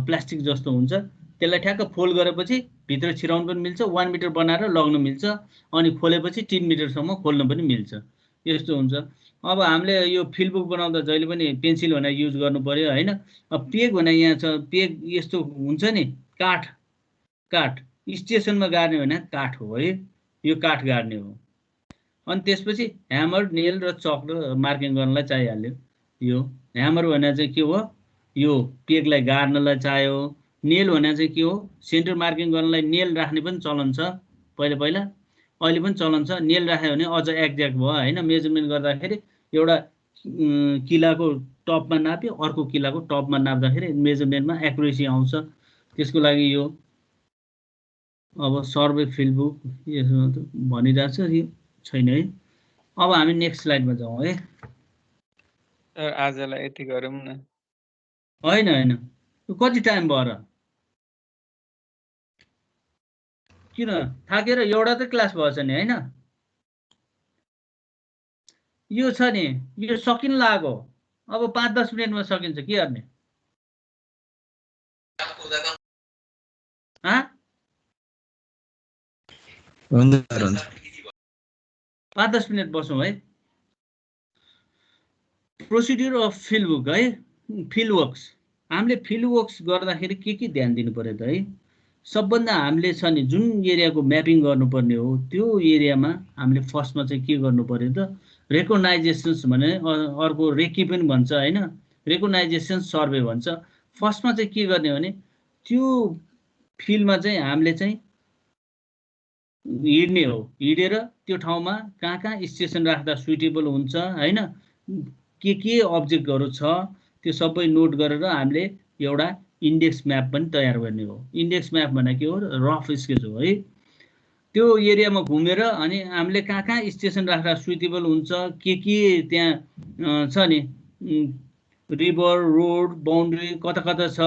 प्लास्टिक जस्तो हुन्छ। त्यसलाई ठ्याक्क फोल्ड गरेपछि भित्र छिराउनु पनि मिल्छ, 1 मिटर बनाएर लग्न मिल्छ, अनि खोलेपछि 3 मिटरसम्म खोल्न पनि मिल्छ, यस्तो हुन्छ। अब हामीले यो फिल बुक बनाउँदा जहिले पनि पेन्सिल भनेर युज गर्नु पर्यो होइन। अब पेग भने यहाँ छ, पेग यस्तो हुन्छ नि, काठ स्टेसनमा गाड्ने भने काठ हो है, यो काठ गाड्ने हो। अनि त्यसपछि ह्यामर, नेल र चक र मार्किङ गर्नलाई चाहिहाल्यो। यो ह्यामर भने चाहिँ के हो, यो पेगलाई गाड्नलाई चाहियो। नेल भने चाहिँ के हो, सेन्टर मार्किङ गर्नलाई नेल राख्ने पनि चलन छ पहिला, अहिले पनि चलन छ। नेल राख्यो भने अझ एक्ज्याक्ट भयो होइन। मेजरमेन्ट गर्दाखेरि एउटा किलाको टपमा नाप्यो, अर्को किलाको टपमा नाप्दाखेरि मेजरमेन्टमा एक्युरेसी आउँछ। त्यसको लागि यो अब सर्वे फिल्ड बुक यसमा त भनिरहेछ, यो छैन है। अब हामी नेक्स्ट स्लाइडमा जाउँ है। सर आजलाई यति गरौँ न। होइन होइन कति टाइम भयो र? किन थाकेर एउटा त क्लास भएछ नि होइन? यो छ नि यो सकिन लाग्यो, अब 5-10 मिनटमा सकिन्छ, के गर्ने? हुन्छ 5-10 मिनट बसौँ है। प्रोसिड्युर अफ फिल्ड बुक है, फिल्ड वर्क्स। हामीले फिल्ड वर्क्स गर्दाखेरि के ध्यान दिनु पर्यो त है? सबभन्दा हामीले छ नि जुन एरियाको म्यापिङ गर्नुपर्ने हो त्यो एरियामा हामीले फर्स्टमा चाहिँ के गर्नु पर्यो त? रेकग्नाइजेसन्स भने अर्को रेकी पनि भन्छ होइन, रेकग्नाइजेसन सर्वे भन्छ। फर्स्टमा चाहिँ के गर्ने भने त्यो फिल्डमा चाहिँ हामीले चाहिँ हिँड्ने हो, हिँडेर त्यो ठाउँमा कहाँ स्टेसन राख्दा सुइटेबल हुन्छ होइन, के अब्जेक्टहरू छ त्यो सबै नोट गरेर हामीले एउटा इन्डेक्स म्याप पनि तयार गर्ने हो। इन्डेक्स म्याप भने के हो? रफ स्केच हो है। त्यो एरियामा घुमेर अनि हामीले कहाँ स्टेसन राख्दा सुइटेबल हुन्छ, के त्यहाँ छ नि रिभर, रोड, बाउन्ड्री कता छ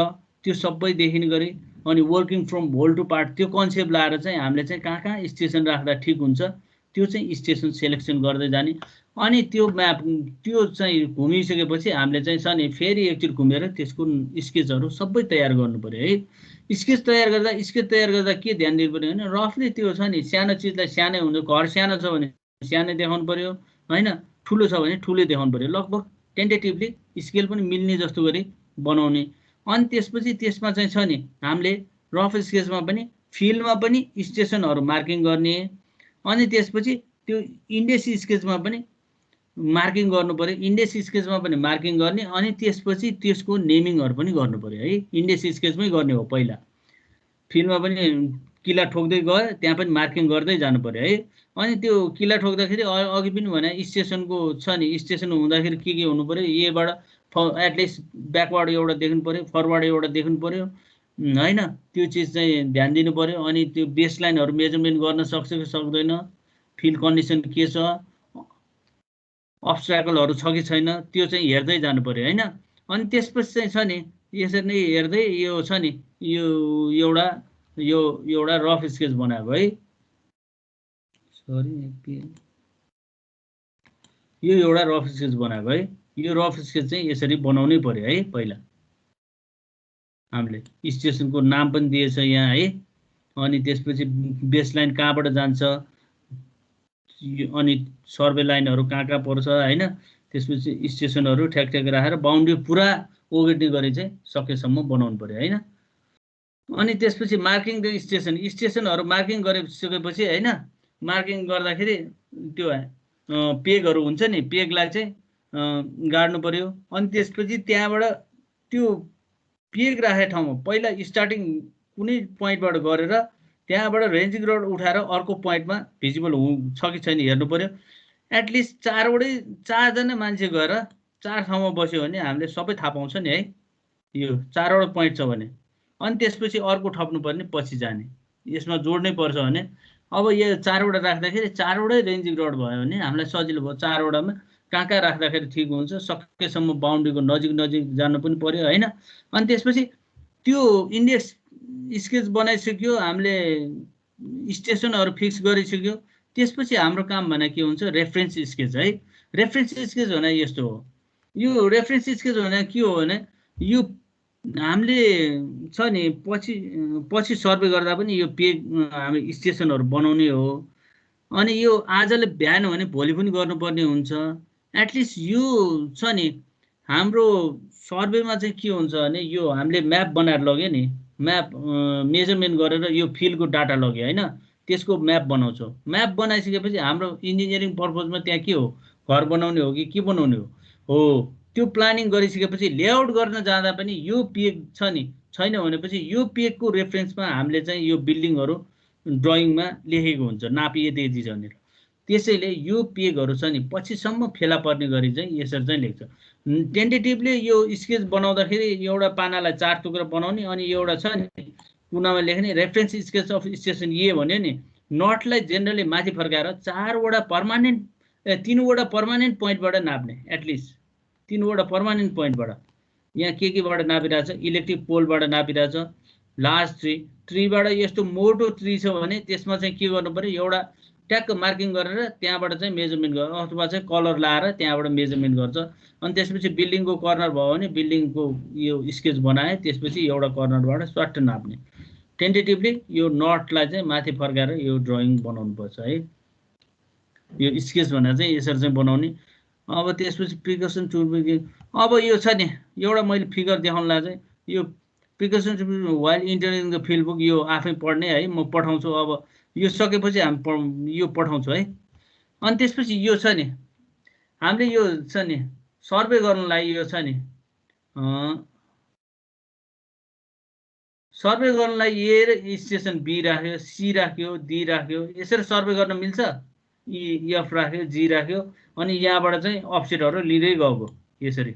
त्यो सबै देखिने गरी अनि working from whole to part त्यो कन्सेप्ट लाएर चाहिँ हामीले चाहिँ कहाँ स्टेसन राख्दा ठिक हुन्छ त्यो चाहिँ स्टेसन सेलेक्सन गर्दै जाने। अनि त्यो म्याप त्यो चाहिँ घुमिसकेपछि हामीले चाहिँ छ नि फेरि एकचोटि घुमेर त्यसको स्केचहरू सबै तयार गर्नु पर्यो है। स्केच तयार गर्दा के ध्यान दिनु पर्यो भने रफली त्यो छ नि सानो चिजलाई सानै हुन्छ, घर सानो छ भने सानै देखाउनु पर्यो होइन, ठुलो छ भने ठुलै देखाउनु पर्यो, लगभग टेन्टेटिभली स्केल पनि मिल्ने जस्तो गरी बनाउने। अनि त्यसपछि त्यसमा चाहिँ छ नि हामीले रफ स्केचमा पनि फिल्डमा पनि स्टेसनहरू मार्किङ गर्ने, अनि त्यसपछि त्यो इन्डेक्स स्केचमा पनि मार्किङ गर्नु पर्यो, इन्डेक्स स्केचमा पनि मार्किङ गर्ने, अनि त्यसपछि त्यसको नेमिङहरू पनि गर्नु पर्यो है। इन्डेक्स स्केचमै गर्ने हो पहिला, फिल्डमा पनि किला ठोक्दै गयो त्यहाँ पनि मार्किङ गर्दै जानु पर्यो है। अनि त्यो किला ठोक्दाखेरि अघि पनि भने स्टेसनको छ नि स्टेसन हुँदाखेरि के हुनु पर्यो, एबाट एटलिस्ट ब्याकवर्ड एउटा देख्नु पर्यो, फरवर्ड एउटा देख्नु पर्यो होइन, त्यो चिज चाहिँ ध्यान दिनु पर्यो। अनि त्यो बेस लाइनहरू मेजरमेन्ट गर्न सक्छ कि सक्दैन, फिल्ड कन्डिसन के छ, अब्स्ट्याकलहरू छ कि छैन त्यो चाहिँ हेर्दै जानु पर्यो होइन। अनि त्यसपछि चाहिँ छ नि यसरी नै हेर्दै यो छ नि यो एउटा रफ स्केच बनाएको है, सरी यो एउटा रफ स्केच बनाएको है। यो रफ स्केच चाहिँ यसरी बनाउनै पर्यो है। पहिला हामीले स्टेसनको नाम पनि दिएछ यहाँ है, अनि त्यसपछि बेस लाइन कहाँबाट जान्छ, अनि सर्वे लाइनहरू कहाँ पर्छ होइन, त्यसपछि स्टेसनहरू ठ्याक राखेर बााउन्ड्री पुरा ओगट्ने गरी चाहिँ सकेसम्म बनाउनु पर्यो होइन। अनि त्यसपछि मार्किङ द स्टेसनहरू मार्किङ गरिसकेपछि होइन, मार्किङ गर्दाखेरि त्यो पेगहरू हुन्छ नि, पेगलाई चाहिँ गाड्नु पर्यो। अनि त्यसपछि त्यहाँबाट त्यो पेग राखेको ठाउँमा पहिला स्टार्टिङ कुनै पोइन्टबाट गरेर त्यहाँबाट रेन्जिङ रड उठाएर अर्को पोइन्टमा भिजिबल छ कि छैन हेर्नु पर्यो। एटलिस्ट 4जना मान्छे गएर 4 ठाउँमा बस्यो भने हामीले सबै थाहा पाउँछ नि है, यो 4वटा पोइन्ट छ भने। अनि त्यसपछि अर्को थप्नु पर्ने पछि जाने, यसमा जोड्नै पर्छ भने अब यो 4वटा राख्दाखेरि 4वटै रेन्जिङ रड भयो भने हामीलाई सजिलो भयो। 4वटामा कहाँ राख्दाखेरि ठिक हुन्छ, सकेसम्म बााउन्ड्रीको नजिक जानु पनि पर्यो होइन। अनि त्यसपछि त्यो इन्डेक्स स्केच बनाइसक्यो, हामीले स्टेसनहरू फिक्स गरिसक्यो, त्यसपछि हाम्रो काम भने के हुन्छ, रेफरेन्स स्केच है। रेफरेन्स स्केच भने यस्तो हो, यो रेफरेन्स स्केच भने के हो भने यो हामीले छ नि पछि सर्वे गर्दा पनि यो पेज हामी स्टेसनहरू बनाउने हो। अनि यो आजले बिहान हो भने भोलि पनि गर्नुपर्ने हुन्छ। एटलिस्ट यो छ नि हाम्रो सर्वेमा चाहिँ के हुन्छ भने यो हामीले म्याप बनाएर लग्यो नि, म्याप मेजरमेन्ट गरेर यो फिल्डको डाटा लग्यो होइन, त्यसको म्याप बनाउँछौँ। म्याप बनाइसकेपछि हाम्रो इन्जिनियरिङ पर्पजमा त्यहाँ के हो, घर बनाउने हो कि के बनाउने हो त्यो प्लानिङ गरिसकेपछि लेआउट गर्न जाँदा पनि यो पेग छ नि छैन भनेपछि यो पेगको रेफरेन्समा हामीले चाहिँ यो बिल्डिङहरू ड्रइङमा लेखेको हुन्छ नापिए त्यति छ भनेर। त्यसैले यो पेगहरू छ नि पछिसम्म फेला पर्ने गरी चाहिँ यसरी चाहिँ लेख्छ। टेन्टेटिभली यो स्केच बनाउँदाखेरि एउटा पानालाई 4 टुक्रा बनाउने, अनि एउटा छ नि कुनामा लेख्ने रेफरेन्स स्केच अफ स्टेसन ए भन्यो नि, नटलाई जेनरली माथि फर्काएर 4वटा पर्मानेन्ट तीनवटा पर्मानेन्ट पोइन्टबाट नाप्ने एटलिस्ट तीनवटा पर्मानेन्ट पोइन्टबाट यहाँ केबाट नापिरहेछ इलेक्ट्रिक पोलबाट नापिरहेछ लार्ज ट्रीबाट यस्तो मोटो ट्री छ भने त्यसमा चाहिँ के गर्नु पर्यो एउटा ट्याक्क मार्किङ गरेर त्यहाँबाट चाहिँ मेजरमेन्ट गर अथवा चाहिँ कलर लाएर त्यहाँबाट मेजरमेन्ट गर्छ अनि त्यसपछि बिल्डिङको कर्नर भयो भने बिल्डिङको यो स्केच बनाए त्यसपछि एउटा कर्नरबाट स्वाट नाप्ने टेन्टेटिभली यो नटलाई चाहिँ माथि फर्काएर यो ड्रइङ बनाउनु पर्छ है यो स्केच भनेर चाहिँ यसरी चाहिँ बनाउने अब त्यसपछि प्रिकसन टुल अब यो छ नि एउटा मैले फिगर देखाउनलाई चाहिँ यो precaution while entering the field book यो आफै पढ्ने है म पठाउँछु अब यो सकेपछि हामी यो पठाउँछु है अनि त्यसपछि यो छ नि हामीले यो छ नि सर्वे गर्नलाई यो छ नि सर्वे गर्नलाई ए र स्टेसन बी राख्यो सी राख्यो डी राख्यो यसरी सर्वे गर्न मिल्छ एफ राख्यो जी राख्यो अनि यहाँबाट चाहिँ अफसेटहरू लिँदै गएको यसरी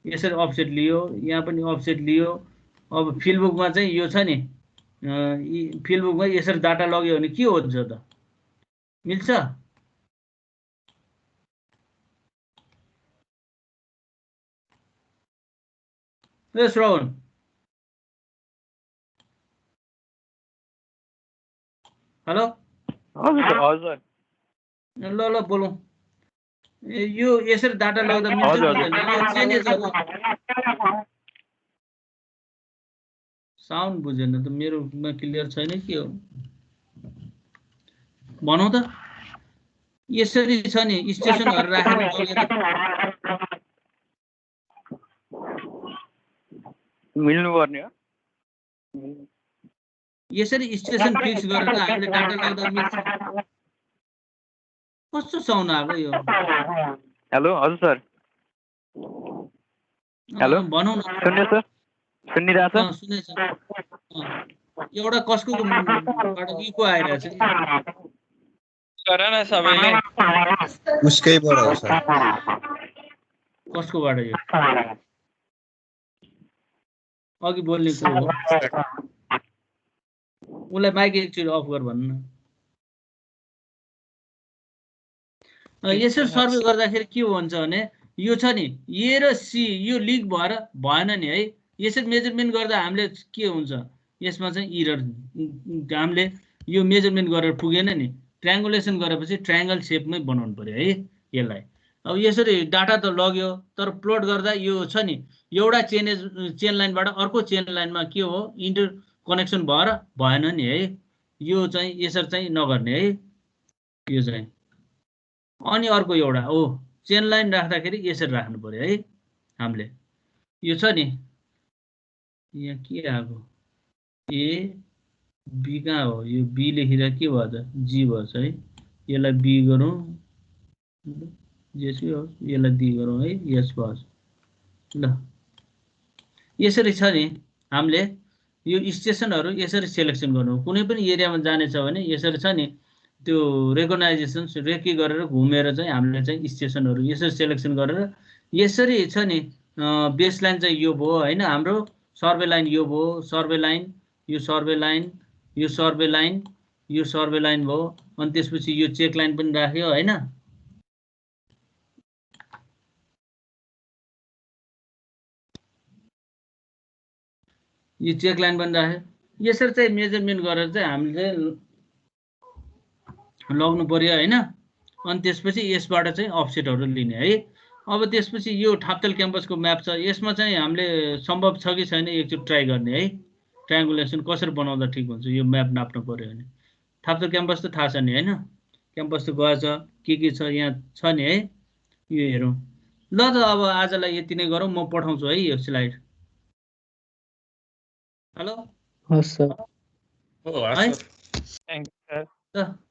यसरी अफसेट लियो यहाँ पनि अफसेट लियो अब फिल्ड बुकमा चाहिँ यो छ नि फिल्ड बुकमा यसरी डाटा लग्यो भने के हुन्छ त मिल्छ ए श्रवण हेलो हजुर ल ल बोलौँ यो यसरी डाटा लग्दा मिल्छ साउन्ड बुझेन त मेरोमा क्लियर छैन के हो भनौँ त यसरी छ नि स्टेसनहरू राखेर मिल्नु पर्ने हो यसरी स्टेसन फिक्स गरेर हामीले डाटा लगाउँदा मिल्छ कस्तो साउन्ड आएको यो हेलो हजुर सर हेलो भनौँ न सुन्दैछ सुनिरहेछ सुनेछ एउटा कसको इको आइरहेछ गर न सबैले उसकैबाट हो सर कसकोबाट यो अघि बोल्ने को हो उसलाई माइक एकचोटि अफ गर भन्नु न यसरी सर्वे गर्दाखेरि के हुन्छ भने यो छ नि ए र सी यो लिक भएर भएन नि है यसरी मेजरमेन्ट गर्दा हामीले के हुन्छ यसमा चाहिँ इरर हामीले यो मेजरमेन्ट गरेर पुगेन नि ट्रायङ्गुलेसन गरेपछि ट्रायङ्गल सेपमै बनाउनु पर्यो है यसलाई अब यसरी डाटा त लग्यो तर प्लट गर्दा यो छ नि एउटा चेन लाइनबाट अर्को चेन लाइनमा के हो इन्टर कनेक्सन भएर भएन नि है यो चाहिँ यसरी चाहिँ नगर्ने है यो चाहिँ अनि अर्को एउटा हो चेन लाइन राख्दाखेरि यसरी राख्नु पर्यो है हामीले यो छ नि यहाँ के आएको ए बी कहाँ हो यो बी लेखिँदा के भयो त जी भएछ है यसलाई बी गरौँ जेसुकै होस् यसलाई डी गरौँ है यस भएछ ल यसरी छ नि हामीले यो स्टेसनहरू यसरी सेलेक्सन गर्नु कुनै पनि एरियामा जानेछ भने यसरी छ नि त्यो रेकग्नाइजेसन रेकी गरेर घुमेर चाहिँ हामीले चाहिँ स्टेसनहरू यसरी सेलेक्सन गरेर यसरी छ नि बेस लाइन चाहिँ यो भयो होइन हाम्रो सर्वे लाइन यो भयो सर्वे लाइन यो सर्वे लाइन यो सर्वे लाइन यो सर्वे लाइन भयो अनि त्यसपछि यो चेक लाइन पनि राख्यो होइन यो चेक लाइन पनि राख्यो यसरी चाहिँ मेजरमेन्ट गरेर चाहिँ हामीले लग्नु पर्यो होइन अनि त्यसपछि यसबाट चाहिँ अफसेटहरू लिने है अब त्यसपछि यो थाप्थल क्याम्पसको म्याप छ यसमा चाहिँ हामीले सम्भव छ कि छैन एकचोटि ट्राई गर्ने है ट्रायङ्गुलेसन कसरी बनाउँदा ठिक हुन्छ यो म्याप नाप्नु पर्यो भने थाप्थल क्याम्पस त थाहा छ नि होइन क्याम्पस त गएछ के छ यहाँ छ नि है यो हेरौँ ल त अब आजलाई यति नै गरौँ म पठाउँछु है यो स्लाइड हेलो हस् सर थ्याङ्क यू सर ल